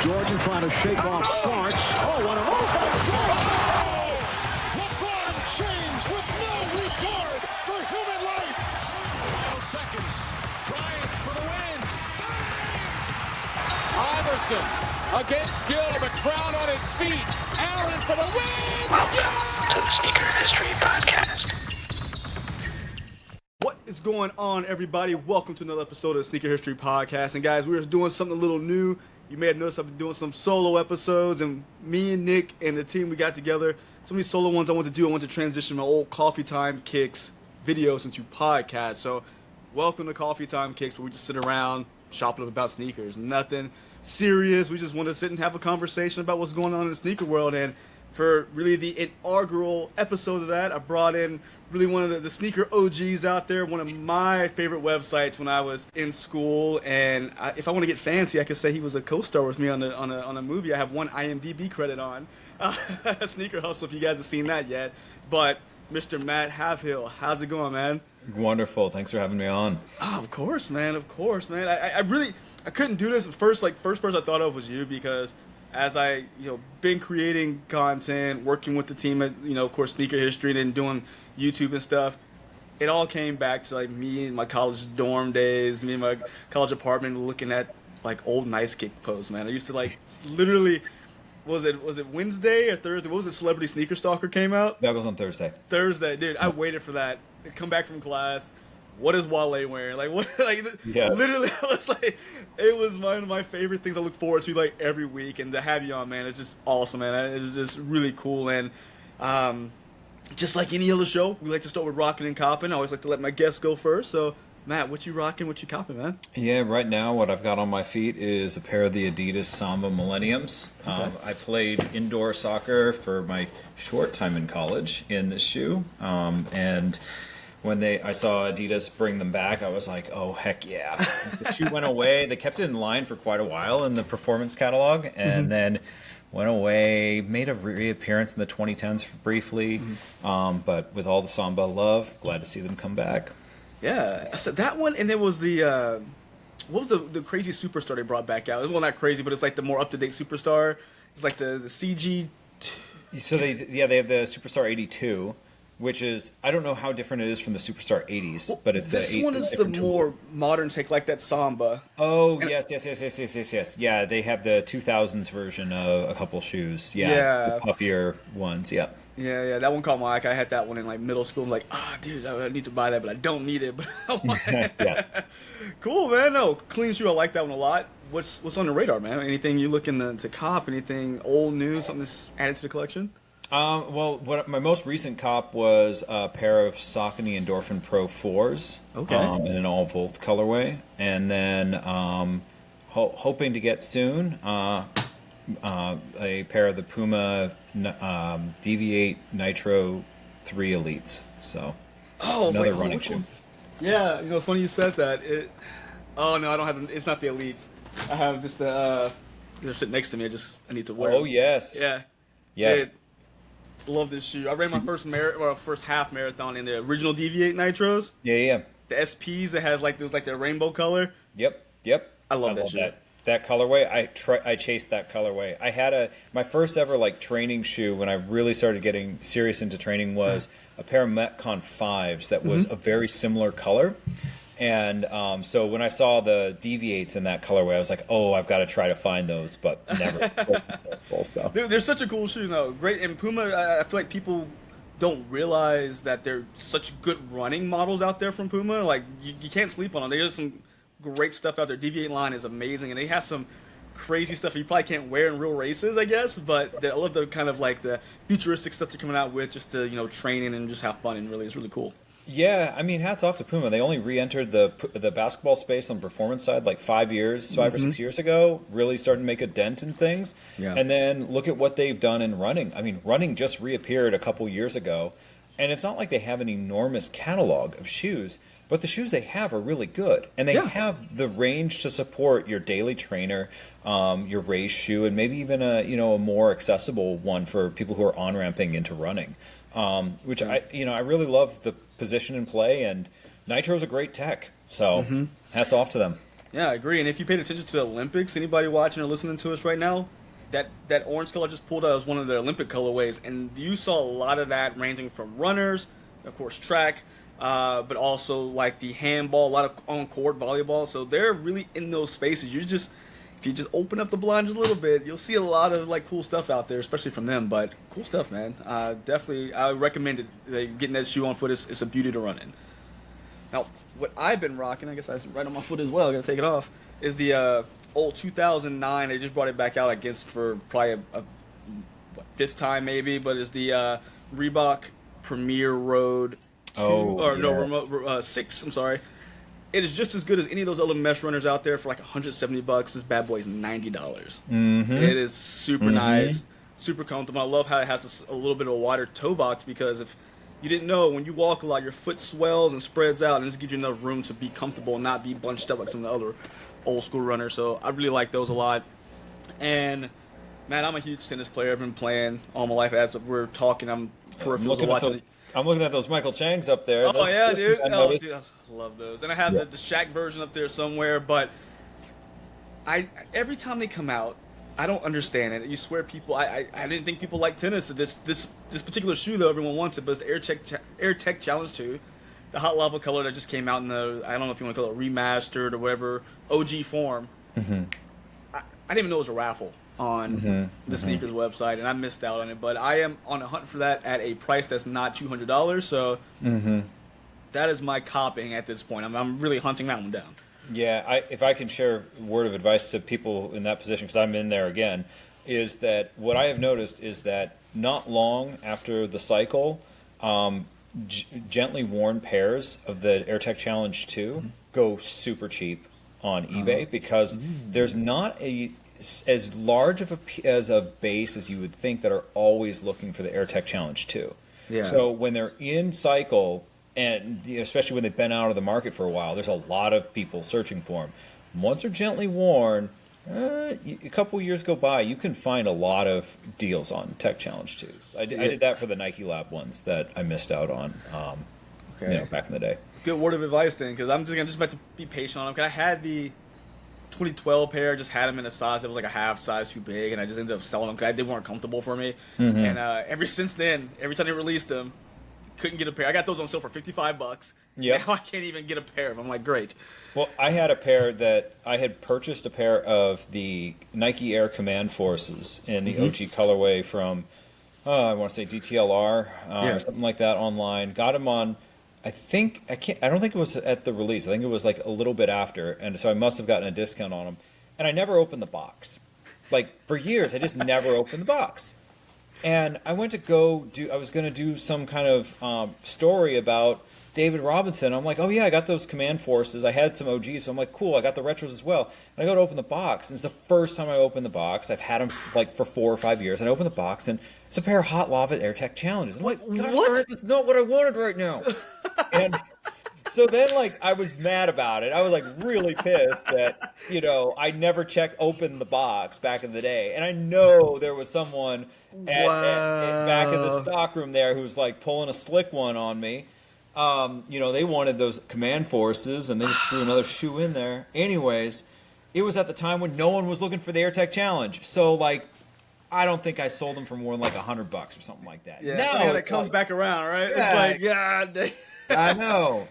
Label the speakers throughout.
Speaker 1: Jordan trying to shake off Starks. Oh, what a move!
Speaker 2: LeBron James with no regard for human life.
Speaker 3: 12 seconds. Bryant for the win. Iverson against Gill. The crowd on its feet. Allen for the win.
Speaker 4: Welcome to the Sneaker History Podcast.
Speaker 5: What is going on, everybody? Welcome to another episode of the Sneaker History Podcast. And guys, we're doing something a little new. You may have noticed I've been doing some solo episodes, and me and Nick and the team, we got together. Some of these solo ones I want to do, I want to transition my old Coffee Time Kicks videos into podcasts. So welcome to Coffee Time Kicks, where we just sit around shopping about sneakers. Nothing serious. We just want to sit and have a conversation about what's going on in the sneaker world. And for really the inaugural episode of that, I brought in really one of the sneaker OGs out there, one of my favorite websites when I was in school. And if I want to get fancy, I could say he was a co-star with me on a movie I have one IMDb credit on, Sneaker Hustle, if you guys have seen that yet. But Mr. Matt Halfhill, how's it going, man?
Speaker 6: Wonderful. Thanks for having me on.
Speaker 5: Oh, of course, man. I couldn't do this. First person I thought of was you, because as I, been creating content, working with the team at, of course, Sneaker History, and then doing YouTube and stuff, it all came back to, me and my college dorm days, me and my college apartment, looking at, old Nice Kick posts, man. I used to, literally, was it Wednesday or Thursday? What was it, Celebrity Sneaker Stalker came out?
Speaker 6: That was on Thursday.
Speaker 5: Thursday, dude. I waited for that. Come back from class. What is Wale wearing?
Speaker 6: Yes.
Speaker 5: Literally, it was one of my favorite things I look forward to, every week. And to have you on, man, it's just awesome, man. It's just really cool. And just like any other show, we like to start with rocking and copping. I always like to let my guests go first. So, Matt, what you rocking? What you copping, man?
Speaker 6: Yeah, right now what I've got on my feet is a pair of the Adidas Samba Millenniums.
Speaker 5: Okay.
Speaker 6: I played indoor soccer for my short time in college in this shoe, and when I saw Adidas bring them back, I was like, oh, heck yeah. The shoe went away. They kept it in line for quite a while in the performance catalog, and then went away, made a reappearance in the 2010s briefly, but with all the Samba love, glad to see them come back.
Speaker 5: Yeah, so that one, and there was the, what was the crazy superstar they brought back out? Well, not crazy, but it's the more up-to-date superstar. It's the CG.
Speaker 6: So they have the Superstar 82, which is, I don't know how different it is from the Superstar 80s, but it's
Speaker 5: this one is the more modern take, like that Samba.
Speaker 6: Oh, yes. Yeah, they have the 2000s version of a couple shoes. Yeah. The puffier ones, yeah.
Speaker 5: Yeah, that one caught my eye. I had that one in middle school. I'm like, dude, I need to buy that, but I don't need it. But I want it.
Speaker 6: Yes.
Speaker 5: Cool, man. No, clean shoe. I like that one a lot. What's on the radar, man? Anything you looking to cop? Anything old, new, something that's added to the collection?
Speaker 6: Well, my most recent cop was a pair of Saucony Endorphin Pro 4s.
Speaker 5: Okay.
Speaker 6: In an all Volt colorway, and then hoping to get soon a pair of the Puma Deviate Nitro 3 Elites. So another running shoe.
Speaker 5: Yeah, funny you said that. Oh no, I don't have. It's not the Elites. I have just the. They're sitting next to me. I need to wear.
Speaker 6: Oh
Speaker 5: them.
Speaker 6: yes.
Speaker 5: Yeah.
Speaker 6: Yes.
Speaker 5: Love this shoe. I ran my first half marathon in the original Deviate Nitros.
Speaker 6: Yeah.
Speaker 5: The SPs that has their rainbow color.
Speaker 6: Yep.
Speaker 5: I love that shoe.
Speaker 6: That colorway, I chased that colorway. I had my first ever training shoe when I really started getting serious into training was a pair of Metcon 5s that was a very similar color. And so when I saw the Deviates in that colorway, I was like, oh, I've got to try to find those, but never was successful. So
Speaker 5: they're such a cool shoe, though. Great. And Puma, I feel like people don't realize that they're such good running models out there from Puma. You can't sleep on them. There's some great stuff out there. Deviate line is amazing, and they have some crazy stuff you probably can't wear in real races, I guess. But I love the kind of the futuristic stuff they're coming out with, just to training and just have fun. And really, it's really cool.
Speaker 6: Yeah, I mean, hats off to Puma. They only re-entered the basketball space on the performance side 5 or 6 years ago. Really starting to make a dent in things.
Speaker 5: Yeah.
Speaker 6: And then look at what they've done in running. I mean, running just reappeared a couple years ago, and it's not like they have an enormous catalog of shoes. But the shoes they have are really good, and they have the range to support your daily trainer, your race shoe, and maybe even a more accessible one for people who are on ramping into running. Which I really love the position and play, and Nitro's a great tech. So hats off to them.
Speaker 5: Yeah, I agree. And if you paid attention to the Olympics, anybody watching or listening to us right now, that orange color I just pulled out is one of the Olympic colorways, and you saw a lot of that ranging from runners, of course, track, but also like the handball, a lot of on-court volleyball. So they're really in those spaces. If you just open up the blinds a little bit, you'll see a lot of like cool stuff out there, especially from them. But cool stuff, man. Definitely, I recommend it. Getting that shoe on foot is it's a beauty to run in. Now, what I've been rocking, I guess I right on my foot as well, I gotta take it off, is the old 2009. They just brought it back out, I guess, for probably a fifth time maybe, but it's the Reebok Premier Road 6, I'm sorry. It is just as good as any of those other mesh runners out there for like $170. This bad boy is $90.
Speaker 6: Mm-hmm.
Speaker 5: It is super nice, super comfortable. I love how it has a little bit of a wider toe box, because if you didn't know, when you walk a lot, your foot swells and spreads out, and this gives you enough room to be comfortable and not be bunched up like some of the other old school runners. So I really like those a lot. And man, I'm a huge tennis player. I've been playing all my life. As we're talking, I'm peripherals watching.
Speaker 6: I'm looking at those Michael Changs up there.
Speaker 5: Oh yeah, dude. Dude, I love those. And I have the Shaq version up there somewhere. But every time they come out, I don't understand it. You swear people. I didn't think people like tennis. This particular shoe though, everyone wants it. But it's the Air Tech Challenge 2, the hot lava color that just came out in the, I don't know if you want to call it remastered or whatever, OG form. Mm-hmm. I didn't even know it was a raffle on the sneakers website, and I missed out on it. But I am on a hunt for that at a price that's not $200. So that is my copying at this point. I'm really hunting that one down.
Speaker 6: Yeah, if I can share a word of advice to people in that position, because I'm in there again, is that what I have noticed is that not long after the cycle, gently worn pairs of the AirTech Challenge 2 go super cheap on eBay, because there's not as large of a base as you would think that are always looking for the AirTech Challenge 2. Yeah. So when they're in cycle, and especially when they've been out of the market for a while, there's a lot of people searching for them. Once they're gently worn, a couple years go by, you can find a lot of deals on Tech Challenge 2s. I did that for the Nike Lab ones that I missed out on back in the day. Good
Speaker 5: word of advice then, because I'm just about to be patient on them. Because I had the 2012 pair, just had them in a size that was like a half size too big, and I just ended up selling them because they weren't comfortable for me. And ever since then, every time they released them, couldn't get a pair. I got those on sale for $55.
Speaker 6: Yeah.
Speaker 5: Now I can't even get a pair of them. I'm like, great.
Speaker 6: Well, I had a pair that I had purchased a pair of the Nike Air Command Forces in the OG colorway from, I want to say DTLR or something like that online. Got them on, I don't think it was at the release. I think it was like a little bit after. And so I must have gotten a discount on them. And I never opened the box. Like for years, I just never opened the box. And I went to I was going to do some kind of story about David Robinson. I'm like, oh yeah, I got those Command Forces. I had some OGs, so I'm like, cool, I got the retros as well. And I go to open the box, and it's the first time I opened the box. I've had them like for 4 or 5 years. And I open the box, and it's a pair of Hot Lava AirTech Challenges. I'm like, gosh, what? That's not what I wanted right now. And so then, like, I was mad about it. I was like really pissed that I never opened the box back in the day, and I know there was someone back in the stockroom there who was like pulling a slick one on me. They wanted those Command Forces, and they just threw another shoe in there. Anyways, it was at the time when no one was looking for the AirTech Challenge, so like, I don't think I sold them for more than like $100 or something like that.
Speaker 5: Yeah, now it comes back around, right? Yeah, it's like, God.
Speaker 6: I know.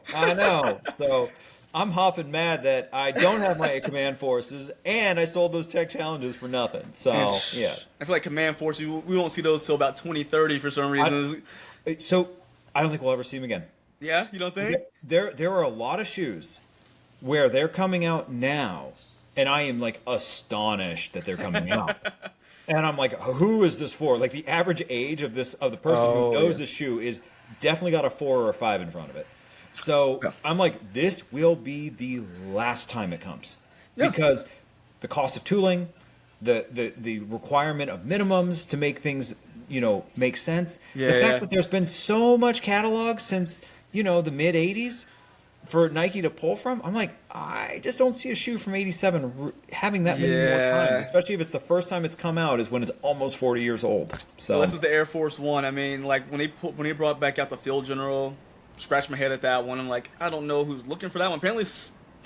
Speaker 6: So I'm hopping mad that I don't have my Command Forces, and I sold those Tech Challenges for nothing. So, yeah.
Speaker 5: I feel like Command Forces, we won't see those till about 2030 for some reason.
Speaker 6: So I don't think we'll ever see them again.
Speaker 5: Yeah? You don't think?
Speaker 6: There are a lot of shoes where they're coming out now, and I am like astonished that they're coming out. And I'm like, who is this for? Like the average age of the person who knows this shoe is definitely got a 4 or a 5 in front of it. So I'm like, this will be the last time it comes, because the cost of tooling, the requirement of minimums to make things make sense. The fact that there's been so much catalog since the mid '80s for Nike to pull from. I'm like, I just don't see a shoe from '87 having that many more times, especially if it's the first time it's come out is when it's almost 40 years old. So
Speaker 5: this is the Air Force One. I mean, like when they brought back out the Field General, scratched my head at that one. I'm like, I don't know who's looking for that one. Apparently,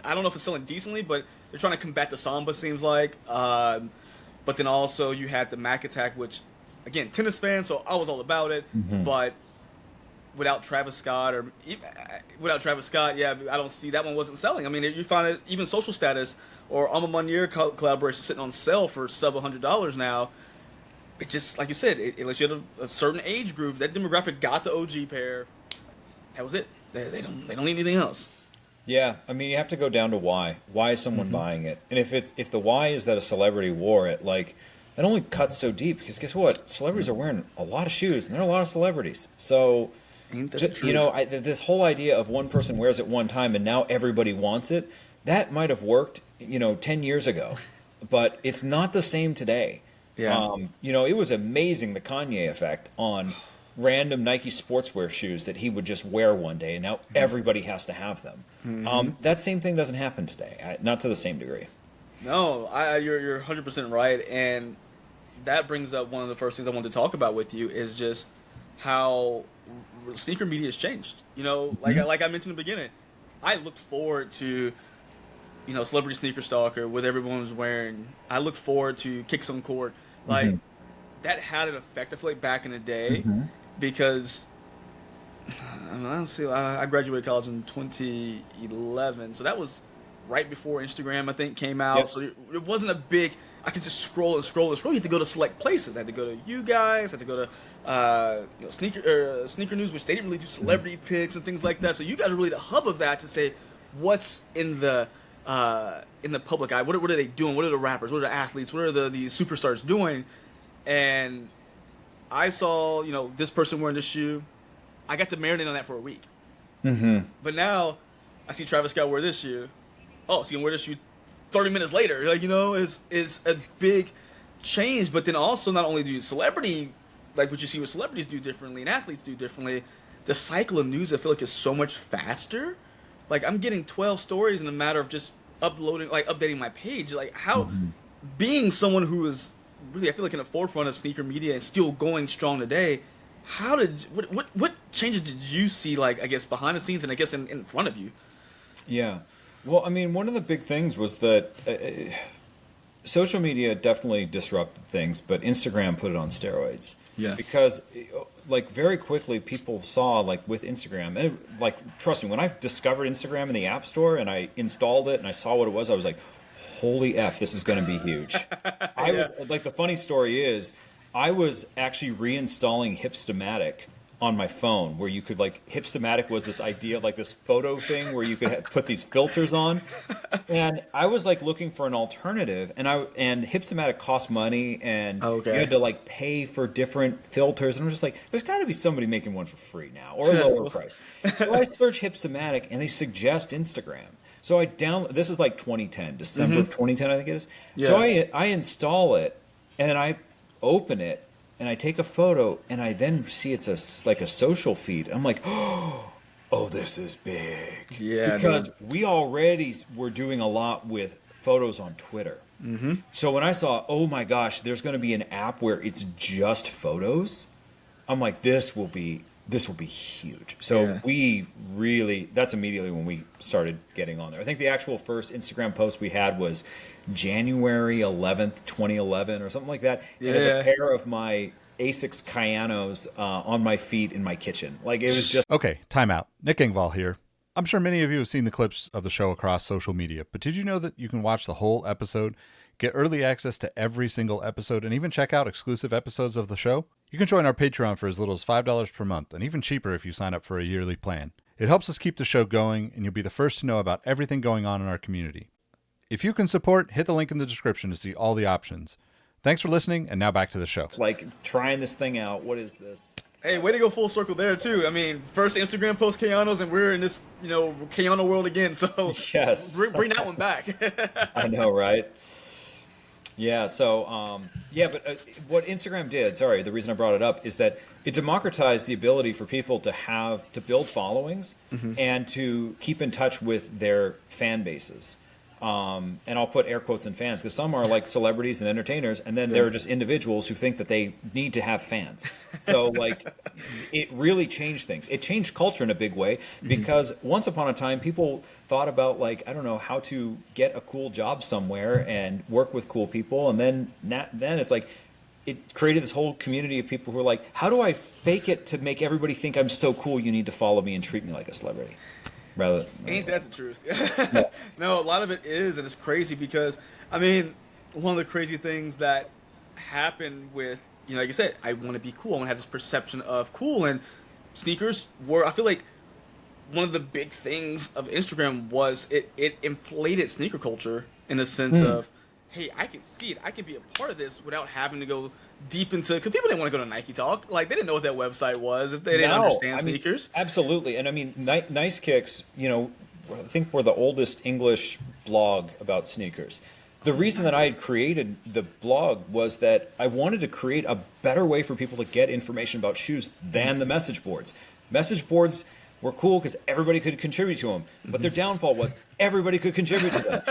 Speaker 5: I don't know if it's selling decently, but they're trying to combat the Samba, seems like. But then also you had the Mac Attack, which, again, tennis fan, so I was all about it. But without Travis Scott, yeah, I don't see that one wasn't selling. I mean, you find it, even Social Status or Alma Manier collaboration sitting on sale for sub $100 now. It just, like you said, unless you had a certain age group, that demographic got the OG pair. That was it. They don't need anything else.
Speaker 6: Yeah, I mean, you have to go down to why. Why is someone buying it? And if the why is that a celebrity wore it, like, that only cuts so deep, because guess what? Celebrities are wearing a lot of shoes, and there are a lot of celebrities. So, this whole idea of one person wears it one time and now everybody wants it, that might have worked, 10 years ago. But it's not the same today.
Speaker 5: Yeah.
Speaker 6: It was amazing, the Kanye effect on random Nike sportswear shoes that he would just wear one day, and now everybody has to have them. That same thing doesn't happen today, not to the same degree.
Speaker 5: No, you're 100% right, and that brings up one of the first things I wanted to talk about with you is just how sneaker media has changed. Like I mentioned in the beginning, I looked forward to, Celebrity Sneaker Stalker, with everyone was wearing. I looked forward to Kicks on Court. Like, that had an effect, I feel like, back in the day, because I graduated college in 2011, so that was right before Instagram, I think, came out. Yep. So it wasn't a big. I could just scroll and scroll and scroll. You had to go to select places. I had to go to you guys. I had to go to Sneaker News, which they didn't really do celebrity picks and things like that. So you guys are really the hub of that to say what's in the public eye. What are they doing? What are the rappers? What are the athletes? What are these superstars doing? And I saw, this person wearing this shoe. I got to marinate on that for a week. But now I see Travis Scott wear this shoe. Oh, so he can wear this shoe 30 minutes later. Like, is a big change. But then also, not only do celebrity, like what you see what celebrities do differently and athletes do differently, the cycle of news, I feel like, is so much faster. Like, I'm getting 12 stories in a matter of just updating my page. Like, how being someone who is really, I feel like, in the forefront of sneaker media and still going strong today, what changes did you see, like, I guess, behind the scenes and I guess in front of you?
Speaker 6: Yeah. Well, I mean, one of the big things was that social media definitely disrupted things, but Instagram put it on steroids.
Speaker 5: Yeah.
Speaker 6: Because, like, very quickly people saw, like, with Instagram, and, like, trust me, when I discovered Instagram in the App Store and I installed it and I saw what it was, I was like, holy F, this is going to be huge. Like, the funny story is, I was actually reinstalling Hipstamatic on my phone, where you could, like, Hipstamatic was this idea of, like, this photo thing where you could put these filters on, and I was, like, looking for an alternative, and Hipstamatic cost money, and you had to, like, pay for different filters, and I'm just like, there's got to be somebody making one for free now, or a lower price. So I search Hipstamatic, and they suggest Instagram. So I this is like 2010, December of 2010, I think it is. Yeah. So I install it, and then I open it, and I take a photo, and I then see it's like a social feed. I'm like, oh, this is big. Yeah. Because we already were doing a lot with photos on Twitter. So when I saw, oh my gosh, there's going to be an app where it's just photos, I'm like, this will be huge. So that's immediately when we started getting on there. I think the actual first Instagram post we had was January 11th, 2011 or something like that. Yeah. And there's a pair of my Asics Cayanos on my feet in my kitchen. Like, it was just...
Speaker 7: Okay, time out. Nick Engvall here. I'm sure many of you have seen the clips of the show across social media, but did you know that you can watch the whole episode, get early access to every single episode, and even check out exclusive episodes of the show? You can join our Patreon for as little as $5 per month, and even cheaper if you sign up for a yearly plan. It helps us keep the show going, and you'll be the first to know about everything going on in our community. If you can support, hit the link in the description to see all the options. Thanks for listening, and now back to the show.
Speaker 6: It's like trying this thing out. What is this?
Speaker 5: Hey, way to go full circle there, too. I mean, first Instagram post Cayanos, and we're in this, Cayano world again, so
Speaker 6: yes.
Speaker 5: Bring that one back.
Speaker 6: I know, right? Yeah, so, but what Instagram did, the reason I brought it up, is that it democratized the ability for people to build followings and to keep in touch with their fan bases. and I'll put air quotes in fans because some are like celebrities and entertainers, and then there are just individuals who think that they need to have fans. So like, it really changed things. It changed culture in a big way because once upon a time, people thought about like, I don't know, how to get a cool job somewhere and work with cool people, and then it's like, it created this whole community of people who are like, how do I fake it to make everybody think I'm so cool? You need to follow me and treat me like a celebrity.
Speaker 5: Ain't that the truth? No, a lot of it is, and it's crazy because, I mean, one of the crazy things that happened with, like you said, I want to be cool. I want to have this perception of cool, and sneakers were, I feel like, one of the big things of Instagram was it inflated sneaker culture in a sense of, hey, I can see it. I can be a part of this without having to go deep into, because people didn't want to go to Nike Talk. Like, they didn't know what that website was if they didn't understand sneakers.
Speaker 6: Absolutely. And I mean, Nice Kicks, I think we're the oldest English blog about sneakers. The reason that I had created the blog was that I wanted to create a better way for people to get information about shoes than the message boards. Message boards were cool because everybody could contribute to them. But their downfall was everybody could contribute to them.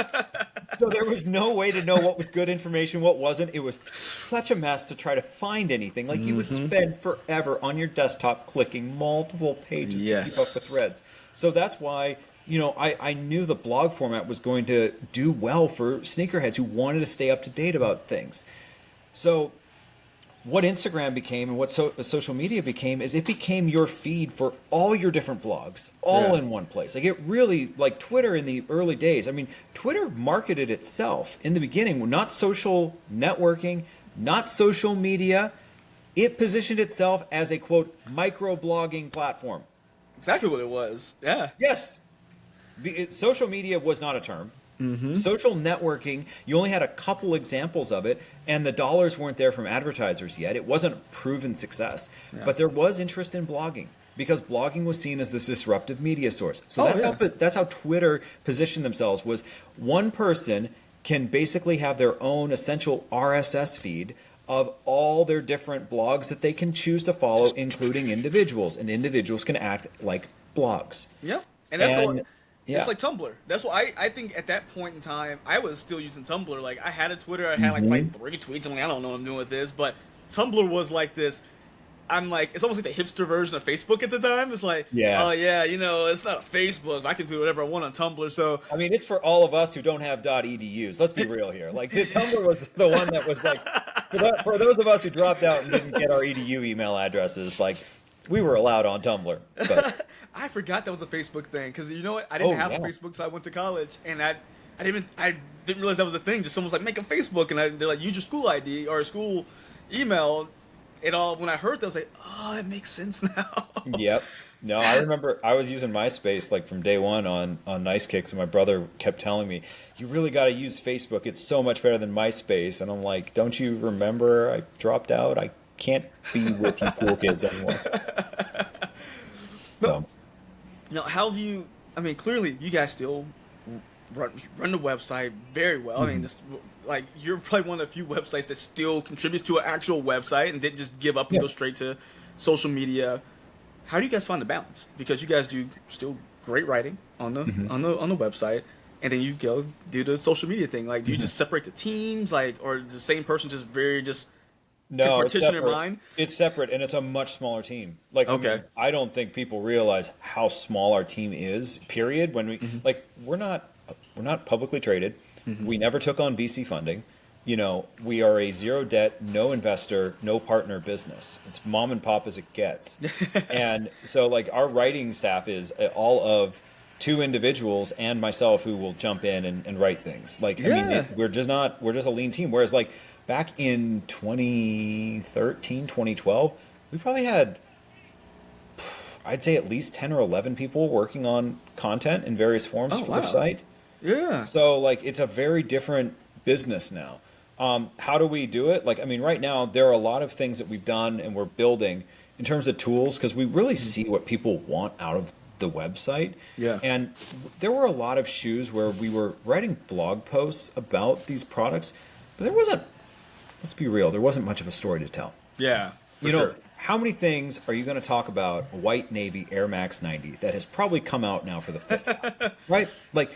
Speaker 6: So there was no way to know what was good information, what wasn't. It was such a mess to try to find anything. Like, you would spend forever on your desktop clicking multiple pages to keep up with threads. So that's why, I knew the blog format was going to do well for sneakerheads who wanted to stay up to date about things. So what Instagram became and what social media became is it became your feed for all your different blogs, all in one place. Like, it really, like Twitter in the early days, I mean, Twitter marketed itself in the beginning, not social networking, not social media. It positioned itself as a, quote, micro-blogging platform.
Speaker 5: Exactly what it was. Yeah.
Speaker 6: Yes. Social media was not a term. Social networking, you only had a couple examples of it, and the dollars weren't there from advertisers yet. It wasn't a proven success. But there was interest in blogging because blogging was seen as this disruptive media source. So that's how Twitter positioned themselves, was one person can basically have their own essential RSS feed of all their different blogs that they can choose to follow, including individuals. And individuals can act like blogs.
Speaker 5: Yeah. And it's like Tumblr. That's why I think at that point in time, I was still using Tumblr. Like, I had a Twitter. I had like 3 tweets. I'm like, I don't know what I'm doing with this. But Tumblr was like this. I'm like, it's almost like the hipster version of Facebook at the time. It's like, it's not a Facebook. I can do whatever I want on Tumblr. So,
Speaker 6: I mean, it's for all of us who don't have .edus. Let's be real here. Like, Tumblr was the one that was like, for those of us who dropped out and didn't get our edu email addresses, like, we were allowed on Tumblr. But
Speaker 5: I forgot that was a Facebook thing because you know what? I didn't have a Facebook until I went to college, and I didn't realize that was a thing. Just someone was like, make a Facebook, and they're like, use your school ID or school email. It all, when I heard that, I was like, oh, it makes sense now.
Speaker 6: Yep. No, I remember I was using MySpace like from day one on Nice Kicks, and my brother kept telling me, you really got to use Facebook. It's so much better than MySpace. And I'm like, don't you remember I dropped out? I can't be with you cool kids anymore. So,
Speaker 5: now, how have you? I mean, clearly, you guys still run the website very well. I mean, you're probably one of the few websites that still contributes to an actual website and didn't just give up and go straight to social media. How do you guys find the balance? Because you guys do still great writing on the on the website, and then you go do the social media thing. Like, do you just separate the teams, like, or the same person just
Speaker 6: No,
Speaker 5: partition their mind?
Speaker 6: It's separate, and it's a much smaller team. Like,
Speaker 5: okay.
Speaker 6: I don't think people realize how small our team is. Period. When we we're not publicly traded. We never took on VC funding. We are a zero debt, no investor, no partner business. It's mom and pop as it gets. And so, like, our writing staff is all of 2 individuals and myself who will jump in and write things. Like, I mean, we're just a lean team. Whereas, like, back in 2013, 2012, we probably had, I'd say, at least 10 or 11 people working on content in various forms for the site.
Speaker 5: Yeah.
Speaker 6: So, like, it's a very different business now. How do we do it? Like, I mean, right now, there are a lot of things that we've done and we're building in terms of tools because we really see what people want out of the website.
Speaker 5: Yeah.
Speaker 6: And there were a lot of shoes where we were writing blog posts about these products, but there wasn't, let's be real, there wasn't much of a story to tell.
Speaker 5: Yeah.
Speaker 6: You know, how many things are you going to talk about a white Navy Air Max 90 that has probably come out now for the 5th time, right? Like,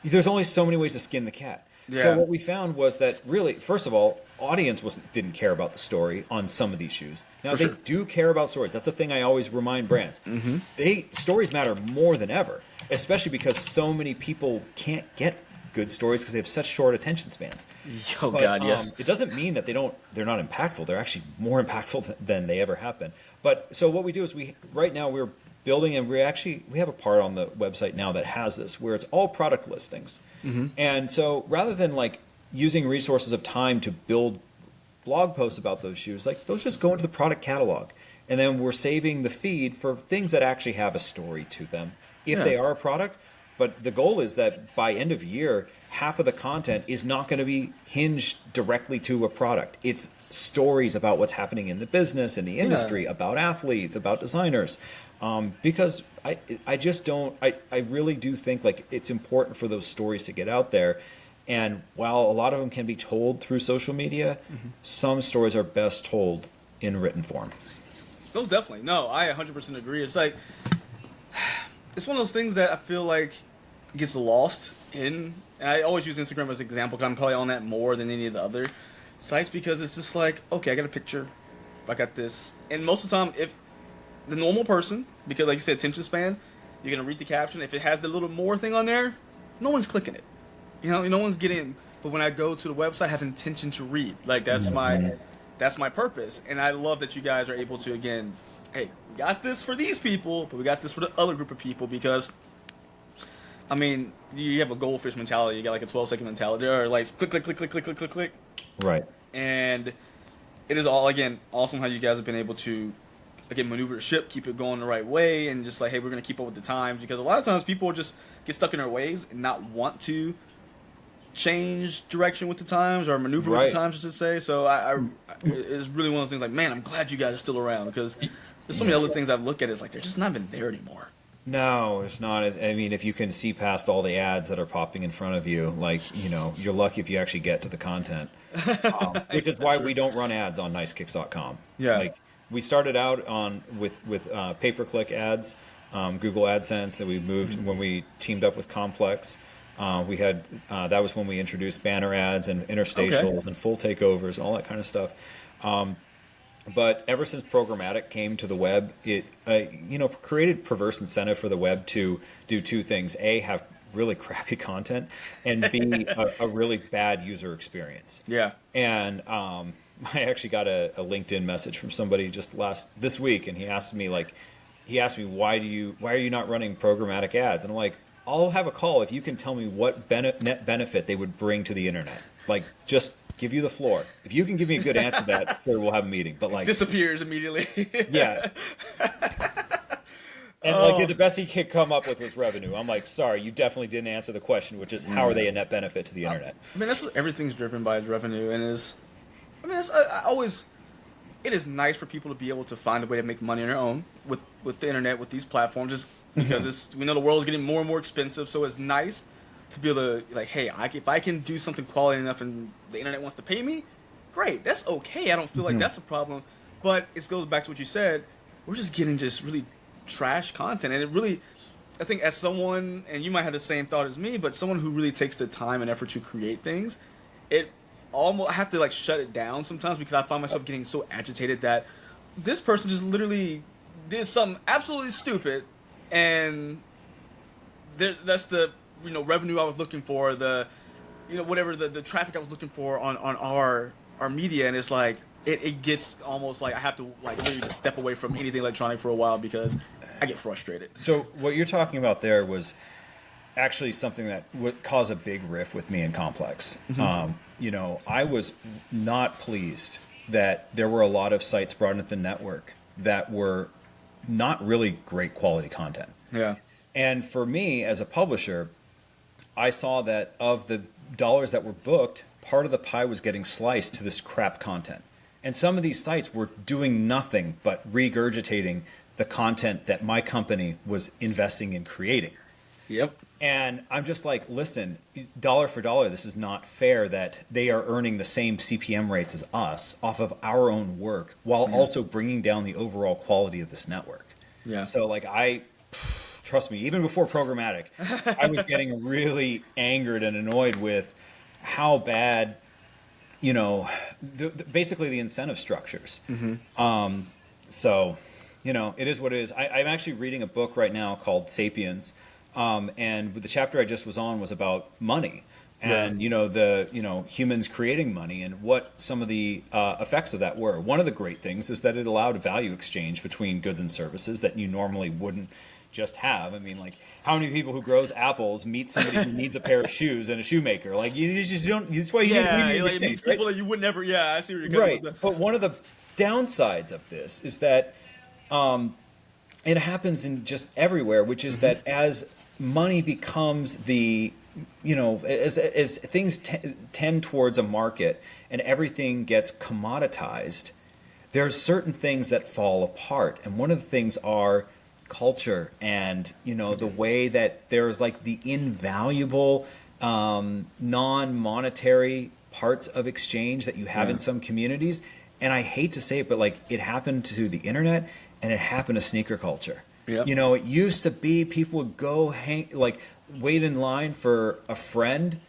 Speaker 6: there's only so many ways to skin the cat.
Speaker 5: Yeah.
Speaker 6: So what we found was that really, first of all, audience didn't care about the story on some of these shoes. Now they do care about stories. That's the thing I always remind brands. Stories matter more than ever, especially because so many people can't get good stories because they have such short attention spans.
Speaker 5: Oh, God, yes.
Speaker 6: It doesn't mean that they're not impactful. They're actually more impactful than they ever have been. But so what we do is right now we're building, and we have a part on the website now that has this where it's all product listings. And so rather than like using resources of time to build blog posts about those shoes, like those just go into the product catalog. And then we're saving the feed for things that actually have a story to them if they are a product. But the goal is that by end of year, half of the content is not going to be hinged directly to a product. It's stories about what's happening in the business, in the industry, about athletes, about designers. Because I just don't, I really do think like it's important for those stories to get out there. And while a lot of them can be told through social media, some stories are best told in written form.
Speaker 5: Those definitely. No, I 100% agree. It's like, it's one of those things that I feel like gets lost in, and I always use Instagram as an example because I'm probably on that more than any of the other sites because it's just like, okay, I got a picture, I got this. And most of the time, if the normal person, because like you said, attention span, you're going to read the caption. If it has the little more thing on there, no one's clicking it. You know, no one's getting. But when I go to the website, I have intention to read. Like that's my purpose. And I love that you guys are able to, again, hey, we got this for these people, but we got this for the other group of people because, I mean, you have a goldfish mentality. You got like a 12-second mentality, or like click, click, click, click, click, click, click, click.
Speaker 6: Right.
Speaker 5: And it is all, again, awesome how you guys have been able to, again, maneuver the ship, keep it going the right way, and just like, hey, we're going to keep up with the times. Because a lot of times people just get stuck in their ways and not want to change direction with the times or maneuver with the times, I should say. So it's really one of those things like, man, I'm glad you guys are still around because there's so many other things I've looked at. It's like they're just not even there anymore.
Speaker 6: No, it's not. I mean, if you can see past all the ads that are popping in front of you, like, you know, you're lucky if you actually get to the content, which is why we don't run ads on nicekicks.com.
Speaker 5: Yeah.
Speaker 6: Like, we started out with pay-per-click ads, Google AdSense that we moved when we teamed up with Complex. We had that was when we introduced banner ads and interstitials and full takeovers and all that kind of stuff. But ever since programmatic came to the web, it created perverse incentive for the web to do two things: A, have really crappy content, and B, a really bad user experience.
Speaker 5: Yeah.
Speaker 6: And I actually got a LinkedIn message from somebody this week, and he asked me why are you not running programmatic ads? And I'm like, I'll have a call if you can tell me what net benefit they would bring to the internet. Like, just give you the floor. If you can give me a good answer to that, sure, we'll have a meeting. But like,
Speaker 5: disappears immediately.
Speaker 6: Yeah. And like the best he could come up with was revenue. I'm like, sorry, you definitely didn't answer the question, which is how are they a net benefit to the internet?
Speaker 5: I mean, that's what everything's driven by is revenue, and it is nice for people to be able to find a way to make money on their own with the internet, with these platforms, just because we know the world's getting more and more expensive. So it's nice to be able to, like, hey, if I can do something quality enough and the internet wants to pay me, great, that's okay. I don't feel like that's a problem. But it goes back to what you said. We're just getting just really trash content, and it really, I think, as someone, and you might have the same thought as me, but someone who really takes the time and effort to create things, I have to like shut it down sometimes because I find myself getting so agitated that this person just literally did something absolutely stupid, and that's the revenue I was looking for, whatever the traffic I was looking for on our media, and it's like it gets almost like I have to like literally just step away from anything electronic for a while because I get frustrated.
Speaker 6: So what you're talking about there was actually something that would cause a big rift with me and Complex. I was not pleased that there were a lot of sites brought into the network that were not really great quality content.
Speaker 5: Yeah.
Speaker 6: And for me as a publisher, I saw that of the dollars that were booked, part of the pie was getting sliced to this crap content. And some of these sites were doing nothing but regurgitating the content that my company was investing in creating.
Speaker 5: Yep.
Speaker 6: And I'm just like, listen, dollar for dollar, this is not fair that they are earning the same CPM rates as us off of our own work while also bringing down the overall quality of this network.
Speaker 5: Yeah.
Speaker 6: So like trust me, even before programmatic, I was getting really angered and annoyed with how bad, basically the incentive structures. So, it is what it is. I'm actually reading a book right now called Sapiens, and the chapter I just was on was about money. And humans creating money and what some of the effects of that were. One of the great things is that it allowed a value exchange between goods and services that you normally wouldn't just have. I mean, like, how many people who grows apples meet somebody who needs a pair of shoes and a shoemaker? Like, you just don't. That's why you need
Speaker 5: like, meets people that you would never. Yeah, I see where you're going
Speaker 6: right.
Speaker 5: with that.
Speaker 6: But one of the downsides of this is that it happens in just everywhere, which is that as money becomes the as things tend towards a market and everything gets commoditized, there's certain things that fall apart. And one of the things are culture and, the way that there's like the invaluable non-monetary parts of exchange that you have in some communities. And I hate to say it, but like it happened to the internet and it happened to sneaker culture. Yep. It used to be people would go wait in line for a friend,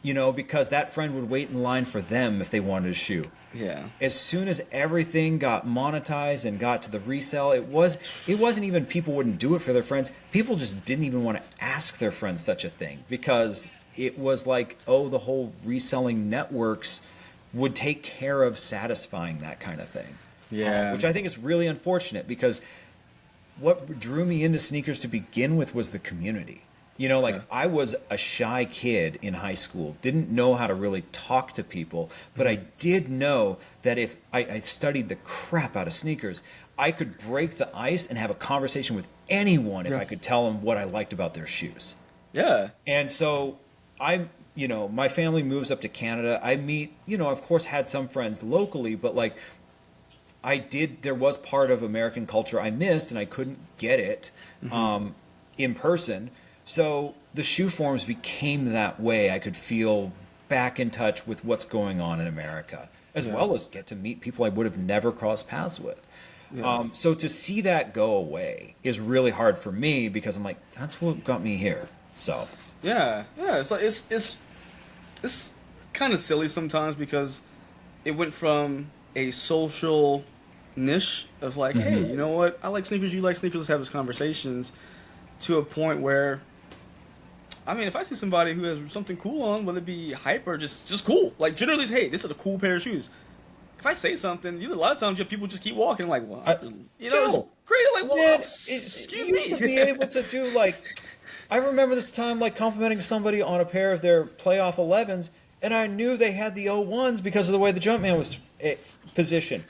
Speaker 6: because that friend would wait in line for them if they wanted a shoe.
Speaker 5: Yeah.
Speaker 6: As soon as everything got monetized and got to the resale, it wasn't even people wouldn't do it for their friends. People just didn't even want to ask their friends such a thing because it was like, the whole reselling networks would take care of satisfying that kind of thing.
Speaker 5: Yeah.
Speaker 6: Which I think is really unfortunate because what drew me into sneakers to begin with was the community. I was a shy kid in high school, didn't know how to really talk to people, but I did know that if I studied the crap out of sneakers, I could break the ice and have a conversation with anyone if I could tell them what I liked about their shoes.
Speaker 5: Yeah.
Speaker 6: And so my family moves up to Canada. I meet, of course had some friends locally, but there was part of American culture I missed and I couldn't get it in person. So the shoe forums became that way. I could feel back in touch with what's going on in America, as well as get to meet people I would have never crossed paths with. Yeah. So to see that go away is really hard for me because I'm like, that's what got me here. So
Speaker 5: it's like it's kind of silly sometimes because it went from a social niche of like, hey, you know what? I like sneakers. You like sneakers. Let's have these conversations. To a point where, I mean, if I see somebody who has something cool on, whether it be hype or just cool, like generally, hey, this is a cool pair of shoes. If I say something, a lot of times people just keep walking like, well, it's crazy. Like, well, excuse me.
Speaker 6: Used to be able to do I remember this time complimenting somebody on a pair of their playoff 11s, and I knew they had the 01s because of the way the Jumpman was positioned,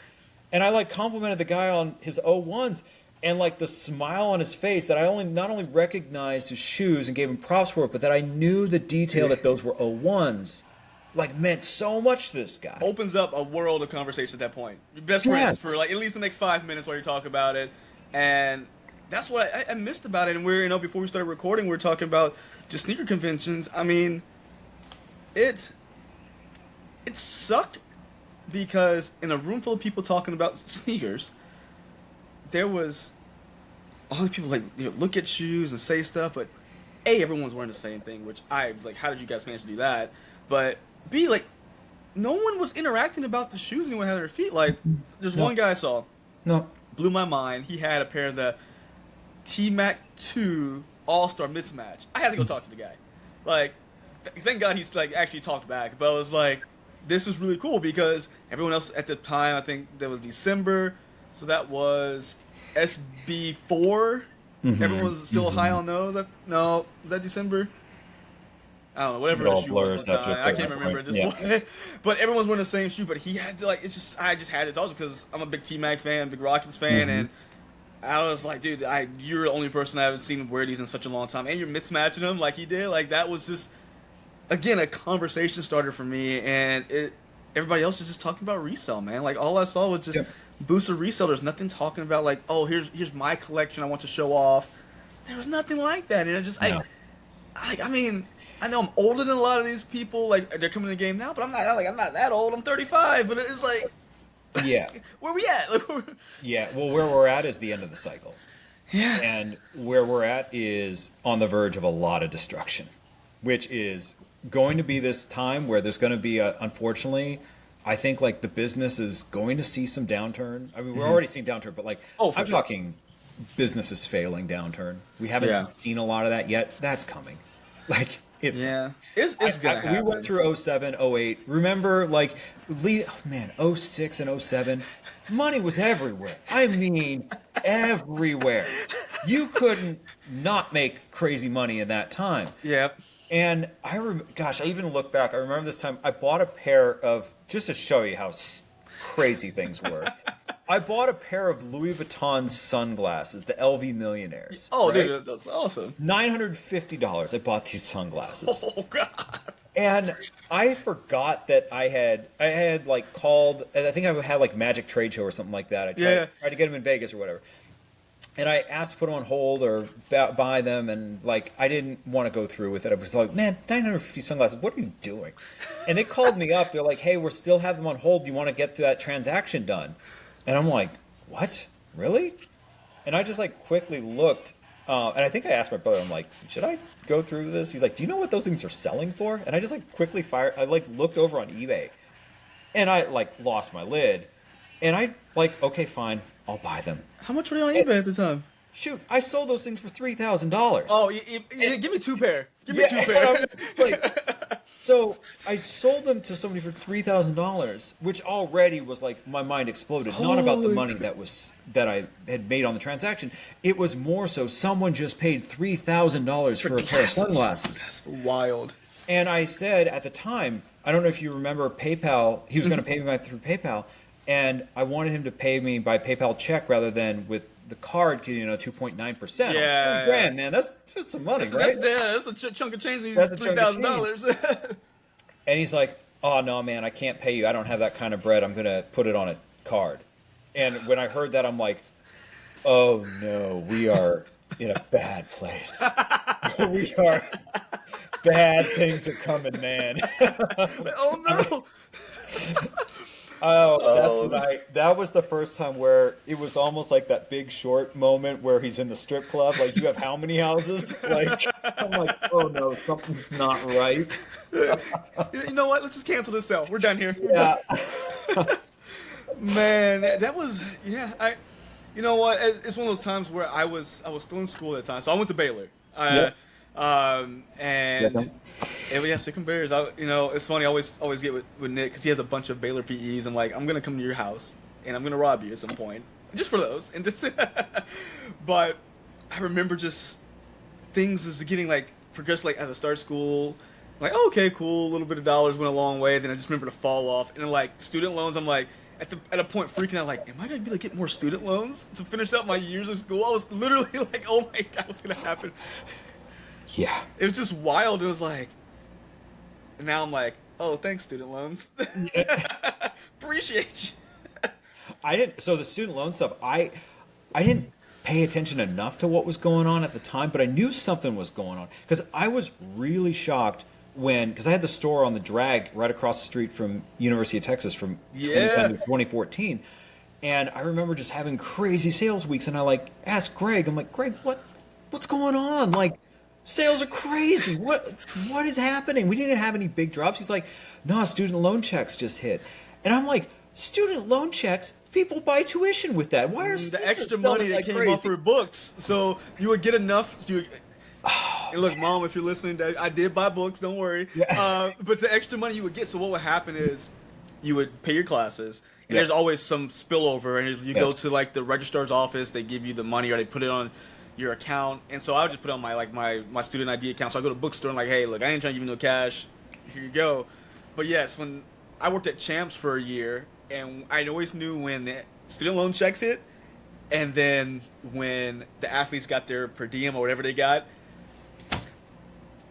Speaker 6: and I complimented the guy on his 01s. And the smile on his face that I not only recognized his shoes and gave him props for it, but that I knew the detail that those were 01s, meant so much to this guy.
Speaker 5: Opens up a world of conversation at that point. Your best friends for at least the next 5 minutes while you talk about it. And that's what I missed about it. And we're, before we started recording, we were talking about just sneaker conventions. I mean, it sucked because in a room full of people talking about sneakers, there was all these people look at shoes and say stuff, but A, everyone's wearing the same thing, which I was how did you guys manage to do that? But B, no one was interacting about the shoes anyone had on their feet. There's one guy I saw.
Speaker 6: No.
Speaker 5: Blew my mind. He had a pair of the T-Mac 2 All-Star Mismatch. I had to go talk to the guy. Thank God he's actually talked back. But I was this is really cool because everyone else at the time, I think that was December. So that was SB4. Everyone was still high on those. No, was that December? I don't know, whatever the shoe was. I can't remember at this point. But everyone's wearing the same shoe. But he had to I just had to talk to him because I'm a big T-Mac fan, big Rockets fan, and I was like, dude, you're the only person I haven't seen wear these in such a long time, and you're mismatching them like he did. That was just, again, a conversation starter for me, and everybody else was just talking about resale, man. All I saw was just. Booster resale. There's nothing talking about here's my collection I want to show off. There was nothing like that, and I mean, I know I'm older than a lot of these people. They're coming to the game now, but I'm not that old. I'm 35, but it's
Speaker 6: yeah.
Speaker 5: Where we at?
Speaker 6: Yeah. Well, where we're at is the end of the cycle.
Speaker 5: Yeah.
Speaker 6: And where we're at is on the verge of a lot of destruction, which is going to be this time where there's going to be, unfortunately, I think like the business is going to see some downturn. I mean, we're already seeing downturn, but like
Speaker 5: Oh, for
Speaker 6: I'm
Speaker 5: sure.
Speaker 6: talking businesses failing downturn. We haven't seen a lot of that yet. That's coming. Like it's
Speaker 5: it's gonna happen.
Speaker 6: We went through 07, 08. Remember, like, 06 and 07, money was everywhere. I mean, everywhere. You couldn't not make crazy money in that time.
Speaker 5: Yep.
Speaker 6: And I even look back. I remember this time I bought a pair of, just to show you how crazy things were. I bought a pair of Louis Vuitton sunglasses, the LV Millionaires.
Speaker 5: Oh,
Speaker 6: right?
Speaker 5: dude, that's awesome.
Speaker 6: $950. I bought these sunglasses.
Speaker 5: Oh God.
Speaker 6: And I forgot that I had like called, I think I had like Magic Trade Show or something like that. I tried to get them in Vegas or whatever. And I asked to put them on hold or buy them, and like I didn't want to go through with it. I was like, man, 950 sunglasses, what are you doing? And they called me up. They're like, hey, we're still have them on hold. Do you want to get that transaction done? And I'm like, what? Really? And I just like quickly looked, and I think I asked my brother, I'm like, should I go through with this? He's like, do you know what those things are selling for? And I just like quickly I like looked over on eBay, and I like lost my lid, and I like, okay, fine, I'll buy them.
Speaker 5: How much were they on eBay at the time?
Speaker 6: Shoot, I sold those things for $3,000.
Speaker 5: Oh, give me 2 pair. Give me 2 pair.
Speaker 6: So I sold them to somebody for $3,000, which already was like my mind exploded. Not about the money that I had made on the transaction. It was more so someone just paid $3,000 for a pair of sunglasses.
Speaker 5: That's wild.
Speaker 6: And I said at the time, I don't know if you remember PayPal. He was going to pay me back through PayPal, and I wanted him to pay me by PayPal check rather than with the card, 2.9%.
Speaker 5: Yeah,
Speaker 6: $3,000, man. That's some money, right?
Speaker 5: That's a chunk of change.
Speaker 6: That's a chunk of
Speaker 5: $3,000.
Speaker 6: And he's like, oh, no, man, I can't pay you. I don't have that kind of bread. I'm going to put it on a card. And when I heard that, I'm like, oh, no, we are in a bad place. We are. Bad things are coming, man.
Speaker 5: Oh, no.
Speaker 6: That was the first time where it was almost like that Big Short moment where he's in the strip club. Like, you have how many houses? Like, I'm like, oh no, something's not right.
Speaker 5: You know what? Let's just cancel this sale. We're done here.
Speaker 6: Yeah.
Speaker 5: Man, that was you know what? It's one of those times where I was still in school at the time, so I went to Baylor. Sick and Bears. It's funny. I always get with Nick because he has a bunch of Baylor PEs. I'm like, I'm gonna come to your house and I'm gonna rob you at some point, just for those. And just, but I remember just things as getting like progressed like as I started school. Like, oh, okay, cool. A little bit of dollars went a long way. Then I just remember to fall off. And then like student loans, I'm like at a point freaking out like, am I gonna be like get more student loans to finish out my years of school? I was literally like, oh my God, what's gonna happen?
Speaker 6: Yeah.
Speaker 5: It was just wild. It was like, and now I'm like, oh, thanks, student loans. Appreciate you.
Speaker 6: So the student loan stuff, I didn't pay attention enough to what was going on at the time, but I knew something was going on because I was really shocked because I had the store on the drag right across the street from University of Texas from 2014. And I remember just having crazy sales weeks, and I like asked Greg, I'm like, Greg, what's going on? Like, sales are crazy. What is happening? We didn't have any big drops. He's like, no, student loan checks just hit. And I'm like, student loan checks? People buy tuition with that. Why are
Speaker 5: the extra money that came off for books? So you would get enough. And look, Mom, if you're listening, I did buy books. Don't worry.
Speaker 6: Yeah.
Speaker 5: But the extra money you would get. So what would happen is you would pay your classes. And there's always some spillover. And if you go to like the registrar's office, they give you the money or they put it on your account. And so I would just put it on my student ID account. So I go to the bookstore and like, hey, look, I ain't trying to give you no cash. Here you go. But yes, when I worked at Champs for a year, and I always knew when the student loan checks hit, and then when the athletes got their per diem or whatever they got,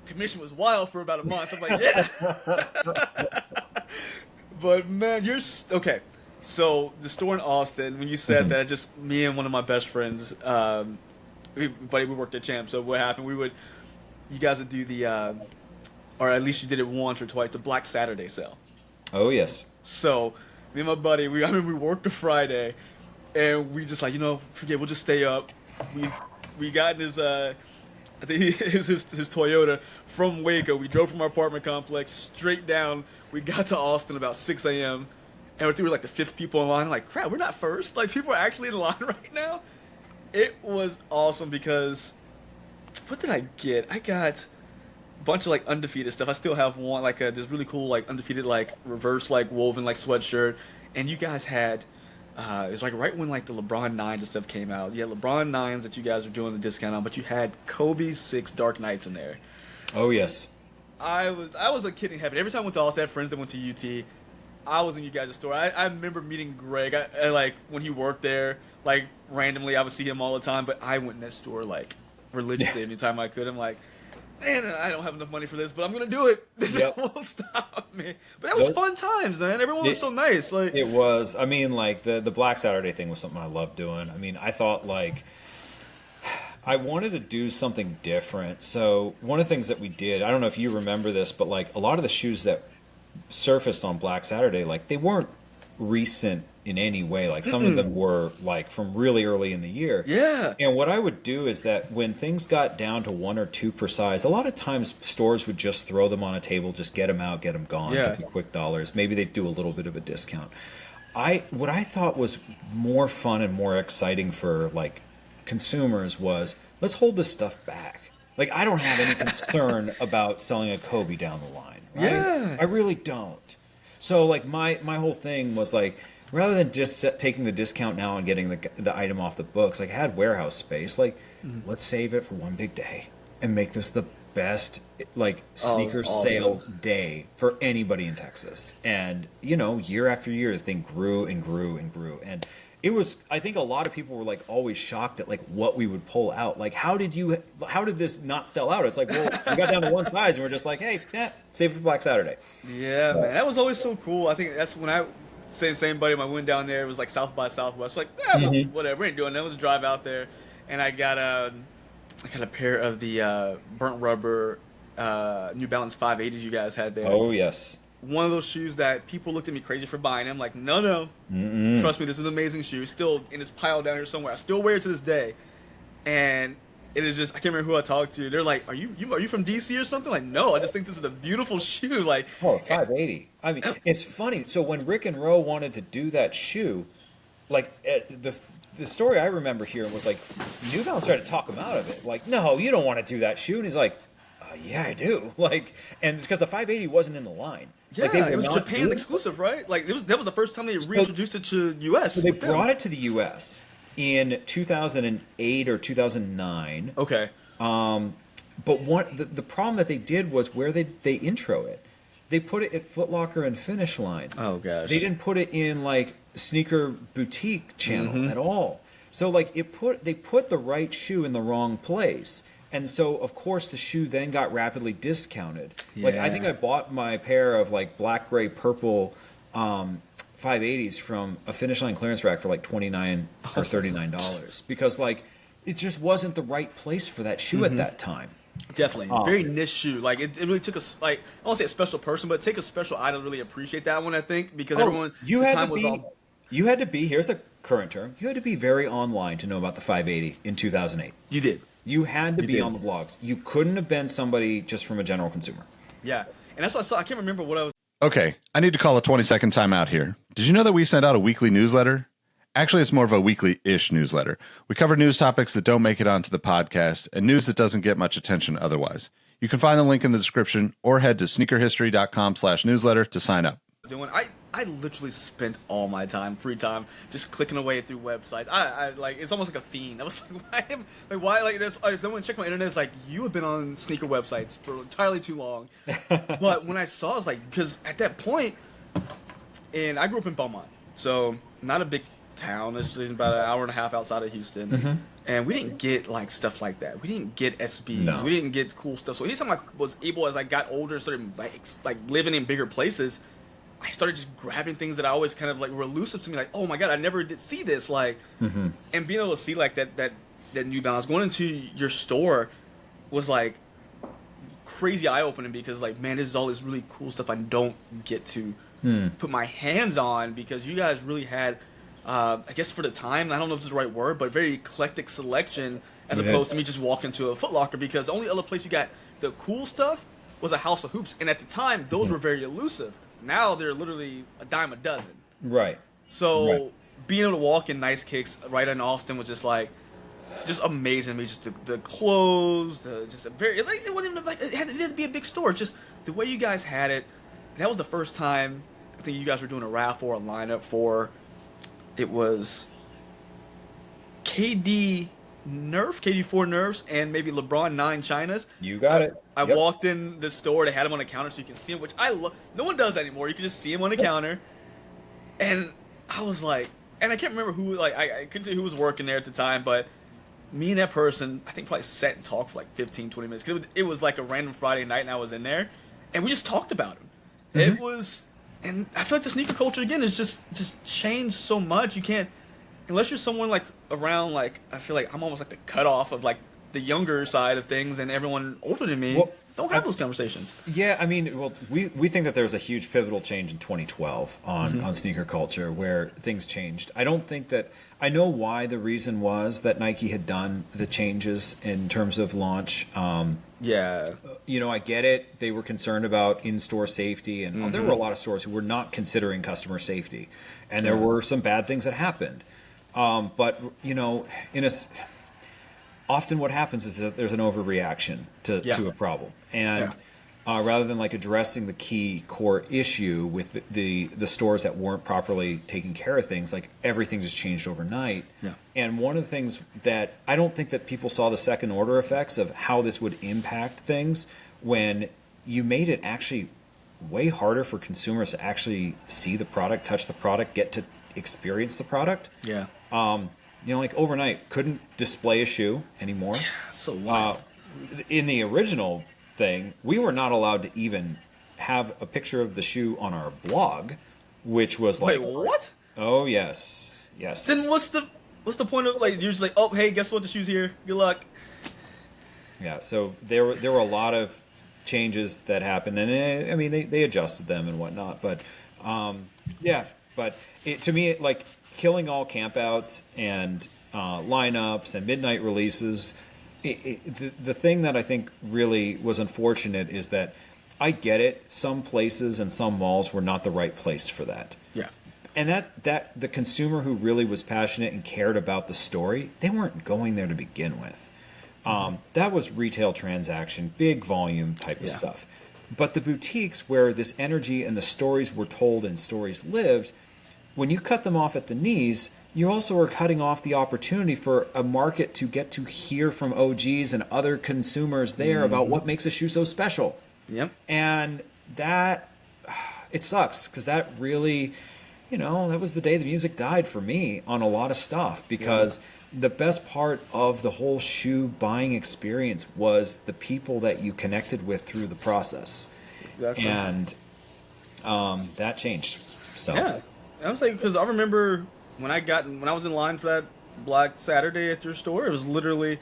Speaker 5: commission was wild for about a month. I'm like, yeah. But man, okay. So the store in Austin, when you said that, just me and one of my best friends, we worked at Champ. So what happened? You guys would do the, or at least you did it once or twice, the Black Saturday sale.
Speaker 6: Oh yes.
Speaker 5: So me and my buddy, we worked a Friday, and we just like, forget, we'll just stay up we got in his I think his Toyota from Waco. We drove from our apartment complex straight down. We got to Austin about 6 a.m. and we were like the 5th people in line. I'm like, crap, we're not first. Like, people are actually in line right now. It was awesome because what did I get? I got a bunch of like undefeated stuff. I still have one like this really cool like undefeated like reverse like woven like sweatshirt. And you guys had it was like right when like the LeBron 9s and stuff came out. You had LeBron 9s that you guys were doing the discount on, but you had Kobe 6 Dark Knights in there.
Speaker 6: Oh yes.
Speaker 5: I was a kid in heaven. Every time I went to Austin, I had friends that went to UT. I was in you guys' store. I remember meeting Greg. I like when he worked there, like randomly I would see him all the time, but I went in that store like religiously anytime I could. I'm like, man, I don't have enough money for this, but I'm gonna do it. This won't stop me. But that was fun times, man. Everyone was so nice. Like
Speaker 6: it was. I mean, like the Black Saturday thing was something I loved doing. I mean, I thought like I wanted to do something different. So one of the things that we did, I don't know if you remember this, but like a lot of the shoes that surfaced on Black Saturday, like they weren't recent in any way. Like some of them were like from really early in the year.
Speaker 5: Yeah.
Speaker 6: And what I would do is that when things got down to 1 or 2 per size, a lot of times stores would just throw them on a table, just get them out, get them gone, get the quick dollars. Maybe they'd do a little bit of a discount. What I thought was more fun and more exciting for like consumers was let's hold this stuff back. Like I don't have any concern about selling a Kobe down the line. Right?
Speaker 5: Yeah.
Speaker 6: I really don't. So like my whole thing was like, rather than just taking the discount now and getting the item off the books, like I had warehouse space, like let's save it for one big day and make this the best like sneaker sale day for anybody in Texas. And you know, year after year the thing grew and grew and grew, and it was, I think a lot of people were like always shocked at like what we would pull out. Like how did this not sell out? It's like, well, we got down to one size and we're just like, hey, save it for Black Saturday.
Speaker 5: Yeah, man, that was always so cool. I think that's when I same buddy when I went down there. It was like South by Southwest. Like, whatever, we ain't doing that. Let's drive out there, and I got a pair of the burnt rubber New Balance 580s you guys had there.
Speaker 6: Oh yes.
Speaker 5: One of those shoes that people looked at me crazy for buying. I'm like, no. Trust me, this is an amazing shoe. Still in this pile down here somewhere. I still wear it to this day. And it is just, I can't remember who I talked to. They're like, are you from DC or something? Like, no, I just think this is a beautiful shoe. Like,
Speaker 6: 580. I mean, it's funny. So when Rick and Roe wanted to do that shoe, like the story I remember hearing was like, New Balance tried to talk him out of it. Like, no, you don't want to do that shoe. And he's like, yeah, I do. Like, and because the 580 wasn't in the line.
Speaker 5: Yeah,
Speaker 6: like
Speaker 5: it was Japan exclusive, right? Like that was the first time they reintroduced it to U.S.
Speaker 6: So they brought it to the U.S. in 2008 or 2009.
Speaker 5: Okay.
Speaker 6: But the problem that they did was where they intro it. They put it at Foot Locker and Finish Line.
Speaker 5: Oh gosh.
Speaker 6: They didn't put it in like Sneaker Boutique channel at all. So like they put the right shoe in the wrong place. And so, of course, the shoe then got rapidly discounted. Yeah. Like, I think I bought my pair of, like, black, gray, purple 580s from a Finish Line clearance rack for, like, $29 or $39. Because, like, it just wasn't the right place for that shoe at that time.
Speaker 5: Definitely. Very niche shoe. Like, it really took I won't say a special person, but take a special item to really appreciate that one, I think. Because everyone,
Speaker 6: you had to be, here's a current term, you had to be very online to know about the 580 in 2008.
Speaker 5: You did.
Speaker 6: You had to be on the blogs. You couldn't have been somebody just from a general consumer.
Speaker 5: Yeah. And that's what I saw. I can't remember what I was.
Speaker 7: Okay, I need to call a 20-second timeout here. Did you know that we send out a weekly newsletter? Actually, it's more of a weekly-ish newsletter. We cover news topics that don't make it onto the podcast and news that doesn't get much attention otherwise. You can find the link in the description or head to sneakerhistory.com/newsletter to sign up.
Speaker 5: I literally spent all my free time, just clicking away through websites. I like, it's almost like a fiend. I was like, why this? If someone checked my internet, it's like, you have been on sneaker websites for entirely too long. But when I saw, I was like, because at that point, and I grew up in Beaumont, so not a big town. It's about an hour and a half outside of Houston. And we didn't get like stuff like that. We didn't get SBs. No. We didn't get cool stuff. So anytime I was able, as I got older and started like living in bigger places, I started just grabbing things that I always kind of like were elusive to me. Like, oh my God, I never did see this. Like, and being able to see like that New Balance, going into your store was like crazy eye opening, because like, man, this is all this really cool stuff I don't get to put my hands on, because you guys really had I guess for the time, I don't know if it's the right word, but very eclectic selection as opposed to me just walking to a Foot Locker, because the only other place you got the cool stuff was a House of Hoops. And at the time, those were very elusive. Now they're literally a dime a dozen.
Speaker 6: Right.
Speaker 5: So being able to walk in Nice Kicks right in Austin was just amazing to me. Just the clothes, it wasn't even like it had to be a big store. Just the way you guys had it. That was the first time I think you guys were doing a raffle or a lineup for. It was KD4 Nerfs, and maybe LeBron 9 Chinas.
Speaker 6: You got it.
Speaker 5: I walked in the store. They had them on the counter so you can see them, which I love. No one does that anymore. You can just see them on the counter. And I was like, and I can't remember who, like, I couldn't tell who was working there at the time, but me and that person, I think, probably sat and talked for like 15, 20 minutes. Cause it was like a random Friday night, and I was in there, and we just talked about him. It was, and I feel like the sneaker culture again is just changed so much. You can't, unless you're someone like around, like, I feel like I'm almost like the cutoff of like the younger side of things, and everyone older than me don't have those conversations.
Speaker 6: Yeah, I mean, well, we think that there was a huge pivotal change in 2012 on sneaker culture where things changed. I don't think that, I know why the reason was that Nike had done the changes in terms of launch.
Speaker 5: Yeah.
Speaker 6: You know, I get it. They were concerned about in-store safety, and there were a lot of stores who were not considering customer safety, and there were some bad things that happened. But, you know, often what happens is that there's an overreaction to a problem. And rather than like addressing the key core issue with the stores that weren't properly taking care of things, like everything just changed overnight. Yeah. And one of the things that I don't think that people saw the second order effects of how this would impact things when you made it actually way harder for consumers to actually see the product, touch the product, get to experience the product.
Speaker 5: Yeah.
Speaker 6: You know, like overnight, couldn't display a shoe anymore.
Speaker 5: Yeah, so wild.
Speaker 6: In the original thing, we were not allowed to even have a picture of the shoe on our blog, which was like,
Speaker 5: wait, what?
Speaker 6: Oh yes.
Speaker 5: Then what's the point of, like, you're just like, oh hey, guess what, the shoe's here, good luck.
Speaker 6: Yeah, so there were a lot of changes that happened, and I mean they adjusted them and whatnot, but to me, like, killing all campouts and lineups and midnight releases. The thing that I think really was unfortunate is that I get it. Some places and some malls were not the right place for that.
Speaker 5: Yeah.
Speaker 6: And that the consumer who really was passionate and cared about the story, they weren't going there to begin with. That was retail transaction, big volume type of stuff. But the boutiques where this energy and the stories were told and stories lived, when you cut them off at the knees, you also are cutting off the opportunity for a market to get to hear from OGs and other consumers there about what makes a shoe so special.
Speaker 5: Yep.
Speaker 6: And that, it sucks, because that really, you know, that was the day the music died for me on a lot of stuff, because the best part of the whole shoe buying experience was the people that you connected with through the process.
Speaker 5: Exactly.
Speaker 6: And that changed. So
Speaker 5: yeah. I was like, because I remember when I was in line for that Black Saturday at your store, it was literally,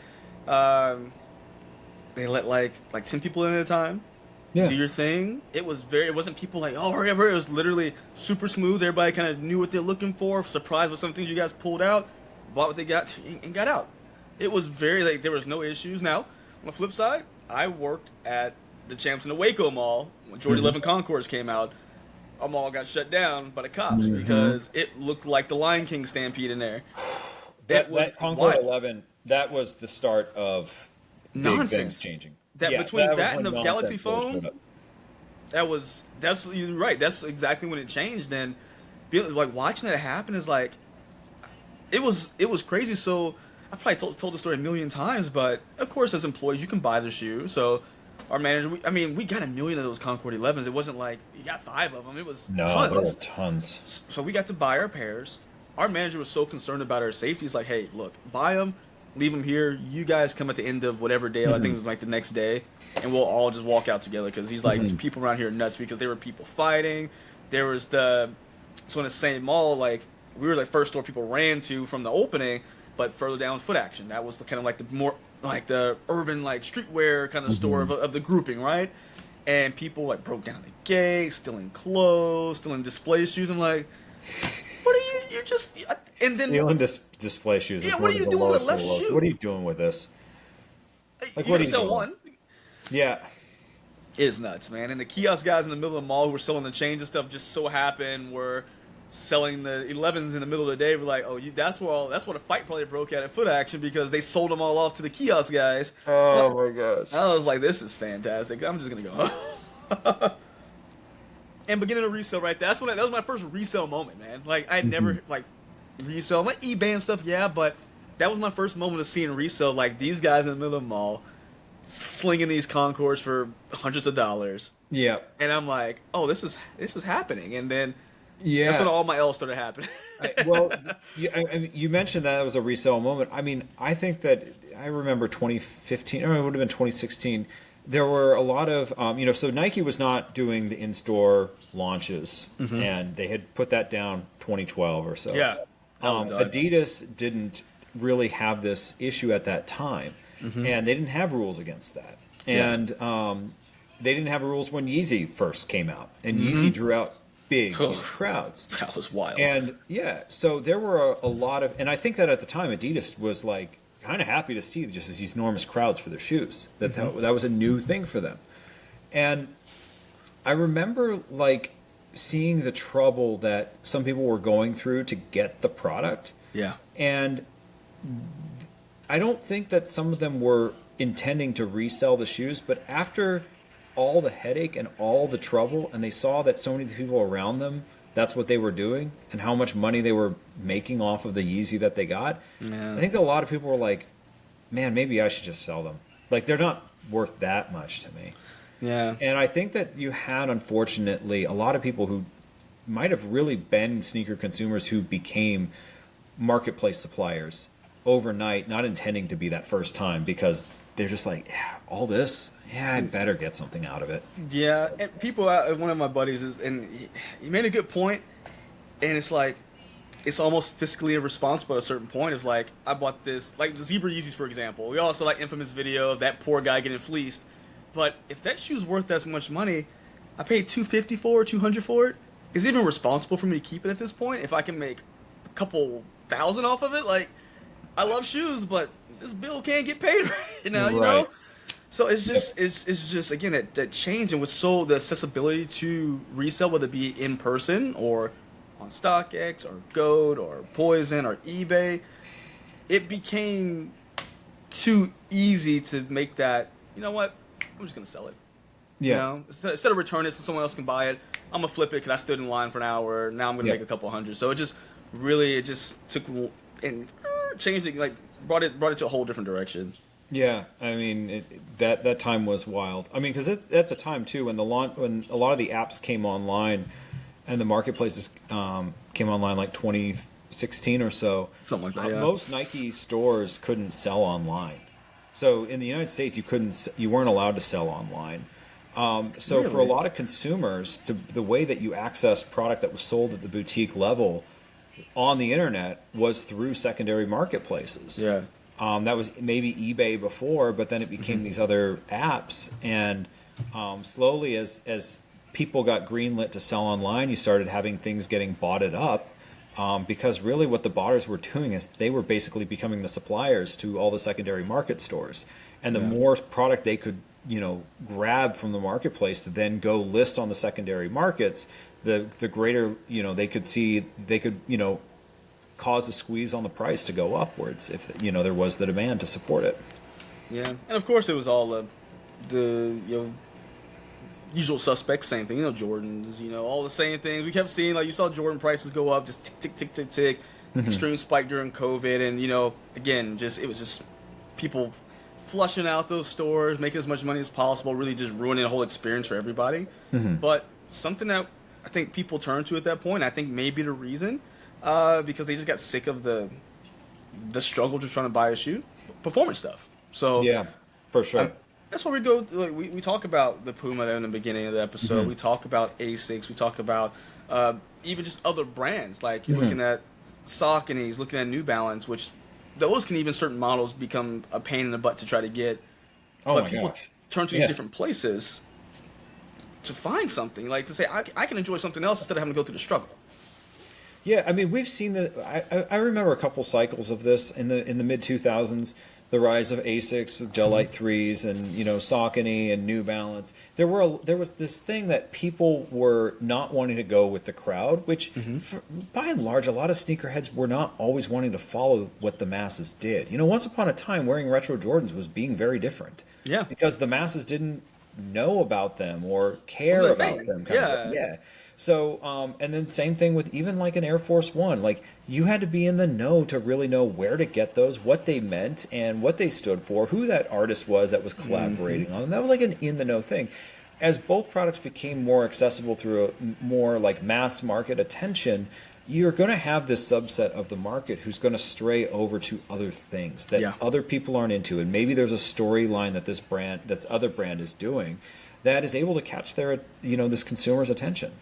Speaker 5: they let like 10 people in at a time. Yeah. Do your thing. It wasn't people like, oh, hurry up, hurry. It was literally super smooth. Everybody kind of knew what they're looking for, surprised with some things you guys pulled out, bought what they got, and got out. It was very, like, there was no issues. Now, on the flip side, I worked at the Champs in the Waco Mall when Jordan 11 Concourse came out. Our mall got shut down by the cops because it looked like the Lion King stampede in there.
Speaker 6: That Concord 11, that was the start of big things changing.
Speaker 5: Between that and the Galaxy phone, that's you're right. That's exactly when it changed. And like watching it happen is like, it was crazy. So I probably told the story a million times, but of course as employees you can buy the shoe. So our manager, we got 1 million of those Concord 11s. It wasn't like you got 5 of them. It was tons.
Speaker 6: There were tons.
Speaker 5: So we got to buy our pairs. Our manager was so concerned about our safety. He's like, hey, look, buy them, leave them here. You guys come at the end of whatever day. I think it was like the next day, and we'll all just walk out together. Because he's like, these people around here are nuts, because there were people fighting. There was so in the same mall, like, we were the first store people ran to from the opening, but further down, Foot Action. That was the kind of like the more like the urban, like, streetwear kind of store of the grouping, right? And people like broke down the gate, stealing clothes, stealing display shoes. I'm like, what are you're just, and then
Speaker 6: Stealing display shoes.
Speaker 5: Yeah,
Speaker 6: is
Speaker 5: what
Speaker 6: one
Speaker 5: are
Speaker 6: of
Speaker 5: you
Speaker 6: the
Speaker 5: doing with
Speaker 6: lowest
Speaker 5: the
Speaker 6: of
Speaker 5: left
Speaker 6: the low.
Speaker 5: shoe?
Speaker 6: What are you doing with this? Like,
Speaker 5: you're
Speaker 6: what
Speaker 5: gonna
Speaker 6: are you
Speaker 5: sell
Speaker 6: doing?
Speaker 5: one.
Speaker 6: Yeah.
Speaker 5: It is nuts, man. And the kiosk guys in the middle of the mall who were selling the chains and stuff just so happened were selling the 11s in the middle of the day. We're like, oh, that's where the fight probably broke out at Foot Action because they sold them all off to the kiosk guys.
Speaker 6: Oh my gosh.
Speaker 5: I was like, this is fantastic. I'm just gonna go. And beginning a resale right there. That was my first resale moment, man. Like I had never like resale, my eBay and stuff, yeah, but that was my first moment of seeing resale. Like these guys in the middle of the mall slinging these Concords for hundreds of dollars.
Speaker 6: Yeah.
Speaker 5: And I'm like, oh, this is happening. And then
Speaker 6: Yeah.
Speaker 5: that's when all my L's started happening.
Speaker 6: Well, I mean, you mentioned that it was a resale moment. I mean, I think that I remember 2015, or it would have been 2016. There were a lot of, so Nike was not doing the in-store launches, and they had put that down 2012 or so.
Speaker 5: Yeah.
Speaker 6: Adidas didn't really have this issue at that time, and they didn't have rules against that. And they didn't have rules when Yeezy first came out, and Yeezy drew out big, huge crowds.
Speaker 5: That was wild.
Speaker 6: And yeah, so there were a lot of, and I think that at the time Adidas was like kind of happy to see just these enormous crowds for their shoes. That was a new thing for them. And I remember like seeing the trouble that some people were going through to get the product.
Speaker 5: Yeah.
Speaker 6: And I don't think that some of them were intending to resell the shoes, but after all the headache and all the trouble, and they saw that so many people around them, that's what they were doing, and how much money they were making off of the Yeezy that they got, I think that a lot of people were like, man, maybe I should just sell them. Like, they're not worth that much to me.
Speaker 5: Yeah.
Speaker 6: And I think that you had, unfortunately, a lot of people who might have really been sneaker consumers who became marketplace suppliers overnight, not intending to be that first time, because they're just like, yeah, all this, yeah, I better get something out of it.
Speaker 5: Yeah, and people, one of my buddies is, and he made a good point, and it's like, it's almost fiscally irresponsible at a certain point. It's like, I bought this, like the Zebra Yeezys, for example. We also like infamous video of that poor guy getting fleeced. But if that shoe's worth that much money, I paid $250 for it, $200 for it. Is it even responsible for me to keep it at this point? If I can make a couple thousand off of it, like, I love shoes, but this bill can't get paid right now, you know? So it's just again that change, and with the accessibility to resell, whether it be in person or on StockX or Goat or Poison or eBay, it became too easy to make that, you know what, I'm just gonna sell it.
Speaker 6: Yeah.
Speaker 5: You know, instead of returning it so someone else can buy it, I'm gonna flip it because I stood in line for an hour. Now I'm gonna make a couple hundred. So it just took and changed it, like brought it to a whole different direction.
Speaker 6: Yeah, I mean that time was wild. I mean, because at the time too, when a lot of the apps came online, and the marketplaces came online like 2016 or so,
Speaker 5: Something like that. Yeah.
Speaker 6: most Nike stores couldn't sell online. So in the United States, you weren't allowed to sell online. So for a lot of consumers, the way that you accessed product that was sold at the boutique level on the internet was through secondary marketplaces.
Speaker 5: Yeah.
Speaker 6: That was maybe eBay before, but then it became these other apps. And slowly, as people got greenlit to sell online, you started having things getting botted up. Because really what the botters were doing is they were basically becoming the suppliers to all the secondary market stores. And the more product they could, grab from the marketplace to then go list on the secondary markets, the greater, they could cause a squeeze on the price to go upwards if, there was the demand to support it.
Speaker 5: Yeah. And of course it was all the usual suspects, same thing, Jordans, all the same things. We kept seeing, like, you saw Jordan prices go up, just tick, tick, tick, tick, tick. Extreme spike during COVID, and, again, it was just people flushing out those stores, making as much money as possible, really just ruining the whole experience for everybody. But something that I think people turned to at that point, I think maybe the reason, because they just got sick of the struggle just trying to buy a shoe, performance stuff. So
Speaker 6: yeah, for sure.
Speaker 5: That's where we go. Like, we talk about the Puma in the beginning of the episode. We talk about Asics. We talk about even just other brands. Like you're looking at Sauconys, looking at New Balance, which those can even certain models become a pain in the butt to try to get.
Speaker 6: Oh,
Speaker 5: but
Speaker 6: my
Speaker 5: people
Speaker 6: gosh.
Speaker 5: turn to these different places to find something, like to say I can enjoy something else instead of having to go through the struggle.
Speaker 6: Yeah, I mean, we've seen I remember a couple cycles of this in the mid 2000s. The rise of Asics, of Gel-Lyte 3s, and Saucony and New Balance. There was this thing that people were not wanting to go with the crowd, which by and large, a lot of sneakerheads were not always wanting to follow what the masses did. Once upon a time, wearing retro Jordans was being very different.
Speaker 5: Yeah,
Speaker 6: because the masses didn't know about them or care about them. Yeah. So, and then same thing with even like an Air Force One. Like, you had to be in the know to really know where to get those, what they meant, and what they stood for, who that artist was that was collaborating on them. That was like an in the know thing. As both products became more accessible through a more like mass market attention, you're going to have this subset of the market who's going to stray over to other things that other people aren't into, and maybe there's a storyline that this other brand is doing that is able to catch their this consumer's attention.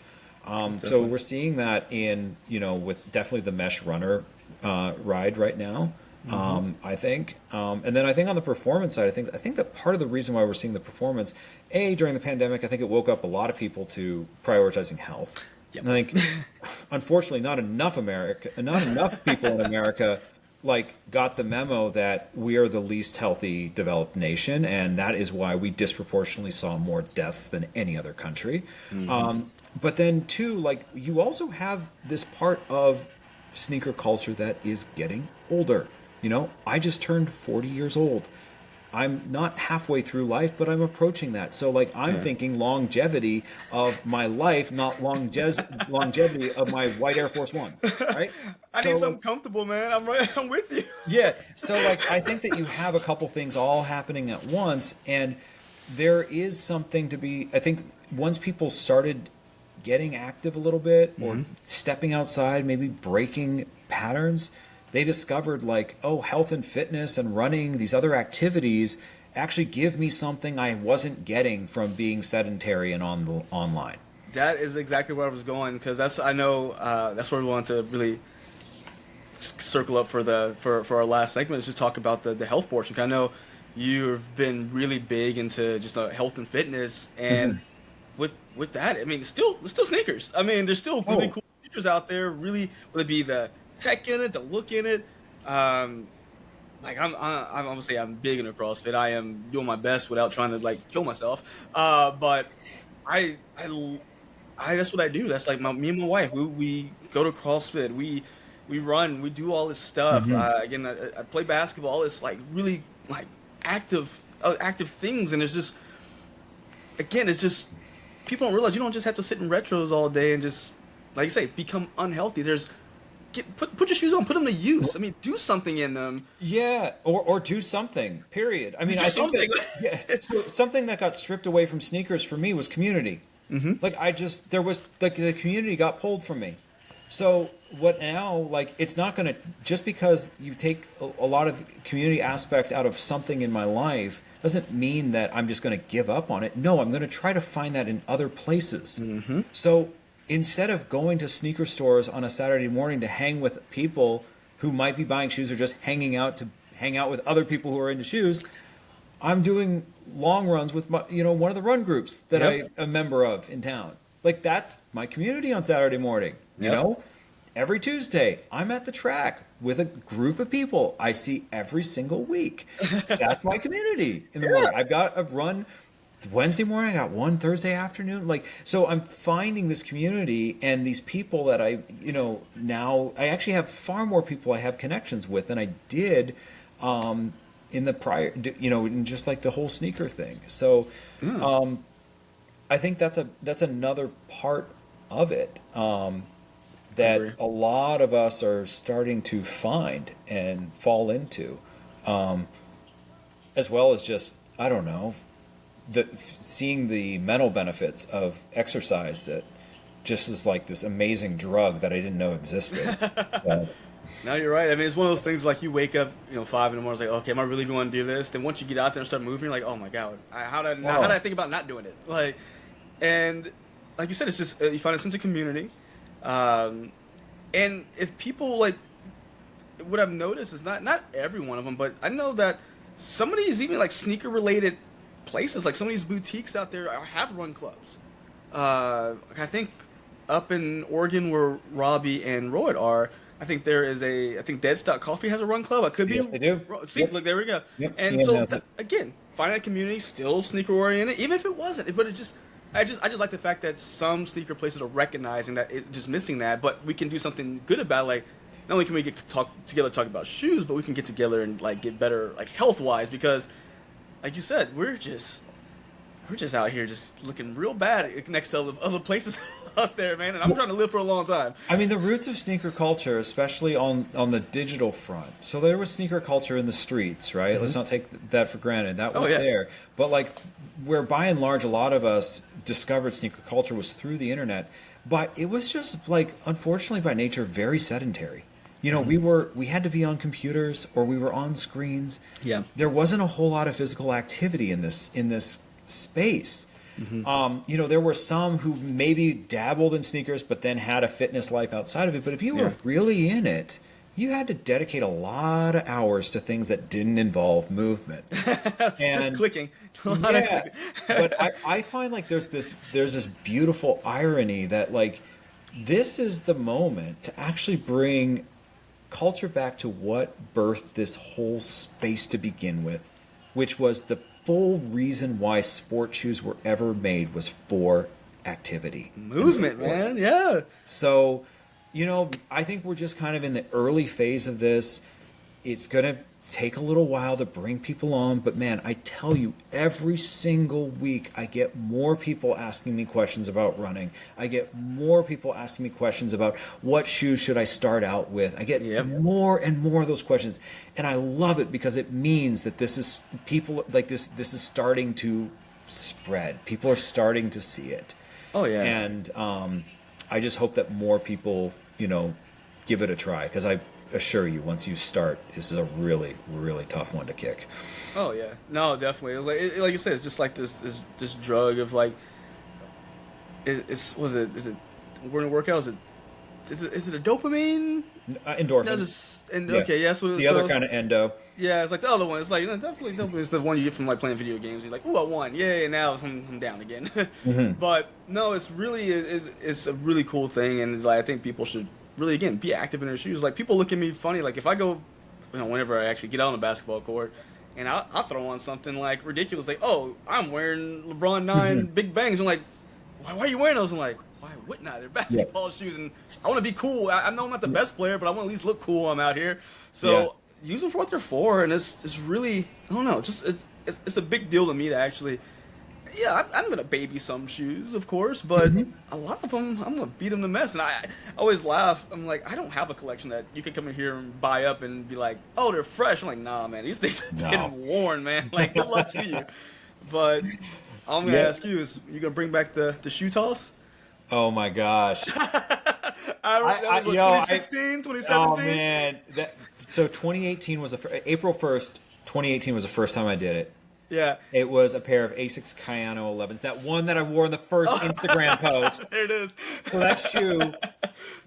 Speaker 6: So we're seeing that in with definitely the Mesh Runner ride right now. I think, and then I think on the performance side of things, I think that part of the reason why we're seeing the performance, during the pandemic, I think it woke up a lot of people to prioritizing health. Yep. And I think, unfortunately, not enough people in America got the memo that we are the least healthy developed nation, and that is why we disproportionately saw more deaths than any other country. But then, too, you also have this part of sneaker culture that is getting older. I just turned 40 years old. I'm not halfway through life, but I'm approaching that. So, I'm thinking longevity of my life, not longevity of my white Air Force Ones, right?
Speaker 5: I need something comfortable, man. I'm with you.
Speaker 6: Yeah. So, I think that you have a couple things all happening at once, and there is something to be. I think once people started getting active a little bit or stepping outside, maybe breaking patterns, they discovered health and fitness and running, these other activities actually give me something I wasn't getting from being sedentary and online.
Speaker 5: That is exactly where I was going, because that's where we want to really circle up for our last segment, is to talk about the health portion. I know you've been really big into just health and fitness, and with that, I mean, it's still sneakers. I mean, there's still really cool sneakers out there. Really, whether it be the tech in it, the look in it. I'm obviously I'm big into CrossFit. I am doing my best without trying to kill myself. But I that's what I do. That's me and my wife. We go to CrossFit. We run. We do all this stuff. Again, I play basketball. All this really active things, and it's just people don't realize you don't just have to sit in retros all day and just, like you say, become unhealthy. Put your shoes on, put them to use. I mean, do something in them.
Speaker 6: Yeah, or do something. Period. I mean, I think so something that got stripped away from sneakers for me was community. The community got pulled from me. So what now? It's not going to, just because you take a lot of community aspect out of something in my life doesn't mean that I'm just going to give up on it. No, I'm going to try to find that in other places. So instead of going to sneaker stores on a Saturday morning to hang with people who might be buying shoes or just hang out with I people who are into shoes, I'm doing long runs with one of the run groups that I'm a member of in town. That's my community on Saturday morning. Every Tuesday, I'm at the track with a group of people I see every single week. That's my community in the morning. I've got a run Wednesday morning, I got one Thursday afternoon. So I'm finding this community and these people that now I actually have far more people I have connections with than I did in the prior, in just the whole sneaker thing. So I think that's another part of it. That a lot of us are starting to find and fall into, as well as just, I don't know, seeing the mental benefits of exercise that just is this amazing drug that I didn't know existed.
Speaker 5: No, you're right. I mean, it's one of those things you wake up, 5 in the morning, okay, am I really going to do this? Then once you get out there and start moving, you're oh my God, how did I think about not doing it? And like you said, it's just, you find a sense of community. And if people what I've noticed is not every one of them, but I know that some of these even sneaker related places, some of these boutiques out there have run clubs. I think up in Oregon where Robbie and Rohit are, I think there is I think Dead Stock Coffee has a run club. I could be.
Speaker 6: Yes, they do.
Speaker 5: See,
Speaker 6: Yep.
Speaker 5: look, there we go.
Speaker 6: Yep,
Speaker 5: And
Speaker 6: Ian
Speaker 5: so
Speaker 6: has it.
Speaker 5: again, find that community still sneaker oriented, even if it wasn't. But I just like the fact that some sneaker places are recognizing that it just missing that, but we can do something good about it. Like, not only can we talk about shoes, but we can get together and like get better like health wise, because like you said, we're just out here just looking real bad next to other places out there, man. And I'm trying to live for a long time.
Speaker 6: I mean, the roots of sneaker culture, especially on the digital front. So there was sneaker culture in the streets, right? Let's not take that for granted. That was there. But like, where by and large a lot of us discovered sneaker culture was through the internet. But it was just like, unfortunately by nature, very sedentary. You know, we had to be on computers or we were on screens.
Speaker 5: Yeah.
Speaker 6: There wasn't a whole lot of physical activity in this space. You know, there were some who maybe dabbled in sneakers but then had a fitness life outside of it. But if you were really in it, you had to dedicate a lot of hours to things that didn't involve movement. And
Speaker 5: Just clicking.
Speaker 6: yeah, but I find like there's this beautiful irony that like this is the moment to actually bring culture back to what birthed this whole space to begin with, which was the full reason why sport shoes were ever made was for activity.
Speaker 5: Movement, man. Yeah.
Speaker 6: So, you know, I think we're just kind of in the early phase of this. It's going to take a little while to bring people on, but man, I tell you, every single week I get more people asking me questions about running. I get more people asking me questions about what shoes should I start out with. I get more and more of those questions, and I love it because it means that this is people like this is starting to spread. People are starting to see it.
Speaker 5: Oh yeah.
Speaker 6: And I just hope that more people, you know, give it a try, because I assure you, once you start, this is a really, really tough one to kick.
Speaker 5: Oh yeah, no, definitely. It was like you said, it's just like this drug of like, is it we're gonna work out? Is it a dopamine?
Speaker 6: Endorphins.
Speaker 5: Okay, yeah, so
Speaker 6: the other kind of endo.
Speaker 5: Yeah, it's like the other one. It's like, you know, definitely it's the one you get from like playing video games. You're like, ooh, I won, yay! And now I'm down again. But no, it's really it's a really cool thing, and it's like I think people should really, again, be active in their shoes. Like, people look at me funny. Like, if I go, you know, whenever I actually get out on the basketball court, and I'll throw on something, like, ridiculous. Like, oh, I'm wearing LeBron 9 Big Bangs. I'm like, why are you wearing those? I'm like, why wouldn't I? They're basketball shoes, and I want to be cool. I know I'm not the best player, but I want to at least look cool while I'm out here. So, use them for what they're for, and it's really, I don't know, just it's a big deal to me to actually... Yeah, I'm going to baby some shoes, of course, but a lot of them, I'm going to beat them to mess. And I always laugh. I'm like, I don't have a collection that you could come in here and buy up and be like, oh, they're fresh. I'm like, nah, man, these things have been worn, man. Like, good luck to you. But all I'm going to ask you is, you going to bring back the shoe toss?
Speaker 6: Oh, my gosh.
Speaker 5: That was 2016, 2017?
Speaker 6: Oh, man. So 2018 was April 1st, 2018 was the first time I did it.
Speaker 5: Yeah.
Speaker 6: It was a pair of Asics Kayano 11s. That one that I wore in the first Instagram post.
Speaker 5: There it is.
Speaker 6: So that shoe,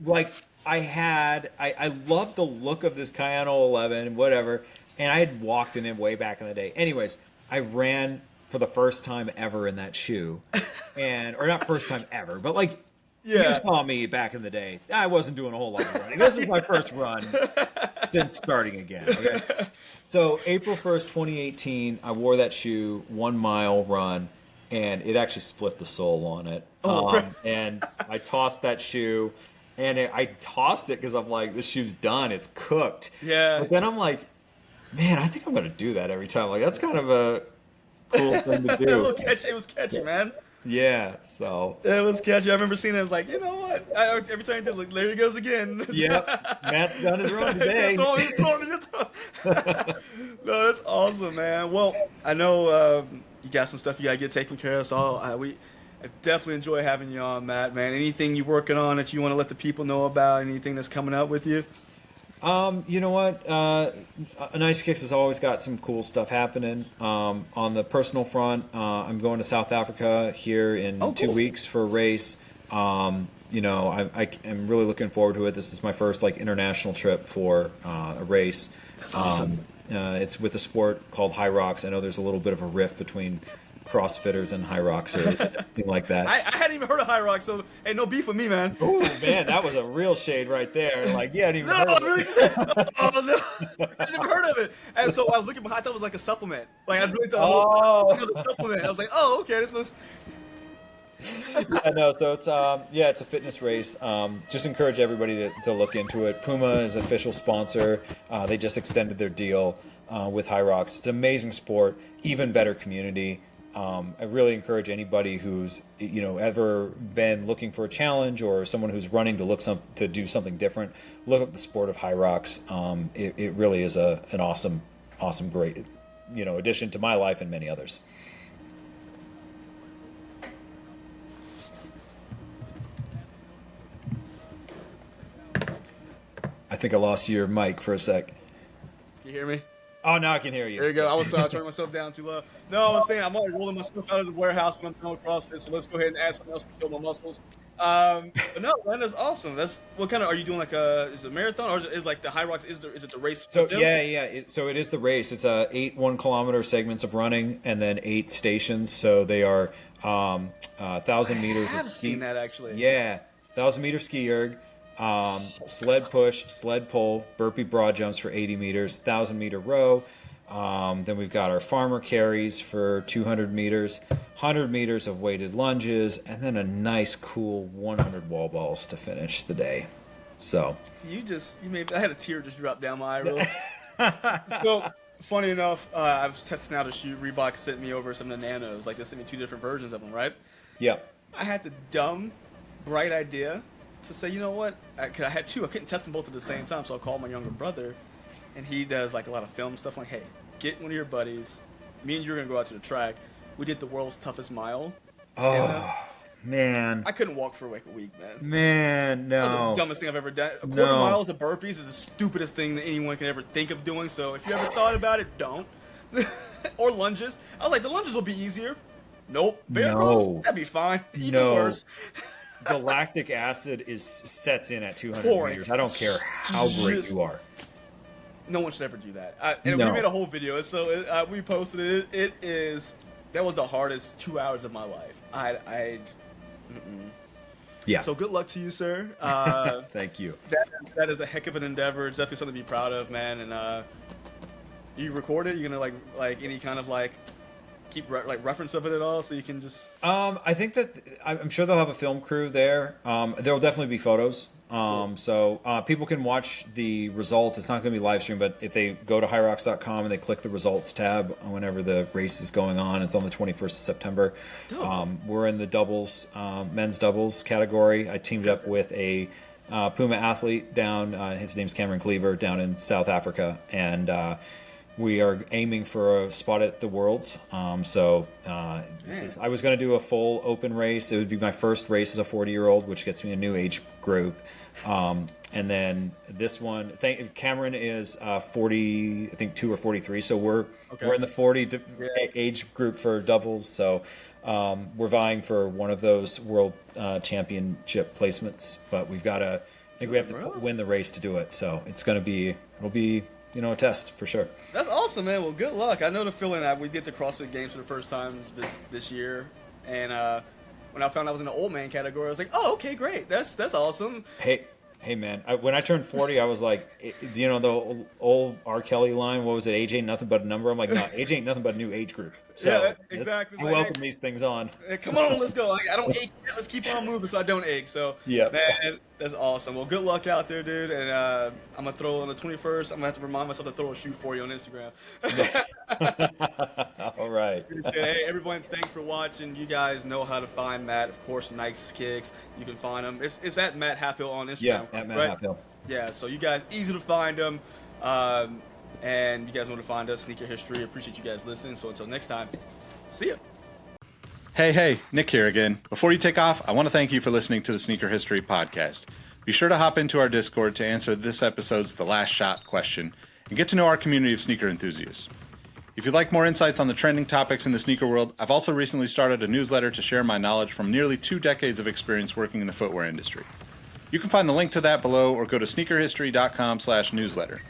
Speaker 6: like, I loved the look of this Kayano 11, whatever, and I had walked in it way back in the day. Anyways, I ran for the first time ever in that shoe. Or not first time ever, but like, you saw me back in the day. I wasn't doing a whole lot of running. This was my first run since starting again. Okay? So April 1st, 2018, I wore that shoe, 1 mile run, and it actually split the sole on it. And I tossed that shoe, and I tossed it because I'm like, this shoe's done. It's cooked.
Speaker 5: Yeah.
Speaker 6: But then I'm like, man, I think I'm going to do that every time. Like, that's kind of a cool thing to do.
Speaker 5: It was catchy, man.
Speaker 6: Yeah, so
Speaker 5: it was catchy. I remember seeing it. I was like, you know what? Every time I did, like, there he goes again.
Speaker 6: Yep, Matt's done his run today.
Speaker 5: No, that's awesome, man. Well, I know you got some stuff you gotta get taken care of. So I definitely enjoy having you on, Matt. Man, anything you're working on that you want to let the people know about? Anything that's coming up with you?
Speaker 6: You know what? Nice Kicks has always got some cool stuff happening. On the personal front, I'm going to South Africa here in 2 weeks for a race. You know, I am really looking forward to it. This is my first like international trip for a race.
Speaker 5: That's awesome.
Speaker 6: It's with a sport called High Rocks. I know there's a little bit of a rift between CrossFitters and High Rocks or anything like that.
Speaker 5: I hadn't even heard of High Rock, so hey, no beef with me, man.
Speaker 6: Oh man, that was a real shade right there. Like, yeah, I hadn't even
Speaker 5: No,
Speaker 6: heard of
Speaker 5: really,
Speaker 6: it.
Speaker 5: oh no, I just never heard of it. And so I was looking behind, I thought it was like a supplement. Like I really thought it was a supplement. I was like, oh, okay, this was.
Speaker 6: Yeah, no, so it's a fitness race. Just encourage everybody to look into it. Puma is official sponsor. They just extended their deal with High Rocks. It's an amazing sport, even better community. I really encourage anybody who's ever been looking for a challenge or someone who's running to do something different. Look up the sport of High Rocks. It really is an awesome, great addition to my life and many others. I think I lost your mic for a sec.
Speaker 5: Can you hear me?
Speaker 6: Oh, now I can hear you.
Speaker 5: There you go. I was turning myself down too low. No, I was saying I'm already rolling myself out of the warehouse when I'm doing CrossFit, so let's go ahead and add something else to kill my muscles. But no, man, that's awesome. That's what kind of are you doing? Like is it a marathon or is it like the High Rocks? Is it the race?
Speaker 6: So yeah. So it is the race. It's 8 1-kilometer segments of running and then 8 stations. So they are 1,000 meters.
Speaker 5: I've seen that actually.
Speaker 6: Yeah, 1,000-meter ski erg. Sled push, sled pull, burpee broad jumps for 80 meters, 1,000-meter row. Then we've got our farmer carries for 200 meters, 100 meters of weighted lunges, and then a nice, cool 100 wall balls to finish the day. So
Speaker 5: I had a tear just drop down my eye roll. So funny enough, I was testing out a shoe. Reebok sent me over some of the Nanos. Like they sent me 2 different versions of them, right?
Speaker 6: Yeah.
Speaker 5: I had the dumb, bright idea to say, you know what? I had 2. I couldn't test them both at the same time, so I called my younger brother, and he does like a lot of film stuff. I'm like, hey, get one of your buddies. Me and you are gonna go out to the track. We did the world's toughest mile.
Speaker 6: Oh man,
Speaker 5: I couldn't walk for like a week, man.
Speaker 6: Man, no.
Speaker 5: That was the dumbest thing I've ever done. A quarter miles of burpees is the stupidest thing that anyone can ever think of doing. So if you ever thought about it, don't. Or lunges. I was like, the lunges will be easier. Nope. Bear crawls, that'd be fine. Even worse.
Speaker 6: The lactic acid sets in at 200 meters. I don't care how great you are.
Speaker 5: No one should ever do that. We made a whole video, so we posted it. That was the hardest 2 hours of my life.
Speaker 6: Yeah.
Speaker 5: So good luck to you, sir.
Speaker 6: Thank you.
Speaker 5: That is a heck of an endeavor. It's definitely something to be proud of, man. And you record it? You're gonna like any kind of like keep reference of it at all, so you can just.
Speaker 6: I think that I'm sure they'll have a film crew there. There will definitely be photos. So people can watch the results. It's not going to be live streamed, but if they go to highrocks.com and they click the results tab whenever the race is going on, it's on the 21st of September. We're in the doubles, men's doubles category. I teamed up with a Puma athlete down. His name's Cameron Cleaver down in South Africa, and we are aiming for a spot at the Worlds. I was going to do a full open race. It would be my first race as a 40-year-old, which gets me a new age group. And then this one, Cameron is 40, I think 2 or 43. So we're in the 40 age group for doubles. So we're vying for one of those world championship placements. But we have to win the race to do it. So it'll be a test for sure.
Speaker 5: That's awesome, man. Well, good luck. I know the feeling that we did the CrossFit Games for the first time this year, and when I found I was in the old man category, I was like, oh, okay, great. That's awesome.
Speaker 6: Hey, man. When I turned 40, I was like, the old R. Kelly line. What was it? Age ain't nothing but a number. I'm like, no, age ain't nothing but a new age group. So
Speaker 5: exactly.
Speaker 6: I welcome these things on.
Speaker 5: Come on, let's go. I don't ache. Let's keep on moving so I don't ache. So
Speaker 6: yeah,
Speaker 5: man, that's awesome. Well, good luck out there, dude. And I'm gonna throw on the 21st. I'm gonna have to remind myself to throw a shoe for you on Instagram.
Speaker 6: All right.
Speaker 5: Hey, everyone, thanks for watching. You guys know how to find Matt. Of course, Nice Kicks. You can find him. It's at Matt Halfhill on Instagram.
Speaker 6: Yeah, at Matt Halfhill.
Speaker 5: Yeah, so you guys, easy to find him. And you guys want to find us, Sneaker History. Appreciate you guys listening. So until next time, see ya.
Speaker 7: Hey, Nick here again. Before you take off, I want to thank you for listening to the Sneaker History Podcast. Be sure to hop into our Discord to answer this episode's The Last Shot question and get to know our community of sneaker enthusiasts. If you'd like more insights on the trending topics in the sneaker world, I've also recently started a newsletter to share my knowledge from nearly 2 decades of experience working in the footwear industry. You can find the link to that below or go to sneakerhistory.com/newsletter.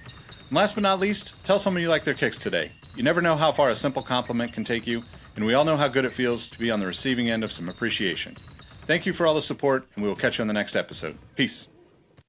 Speaker 7: And last but not least, tell someone you like their kicks today. You never know how far a simple compliment can take you, and we all know how good it feels to be on the receiving end of some appreciation. Thank you for all the support, and we will catch you on the next episode. Peace.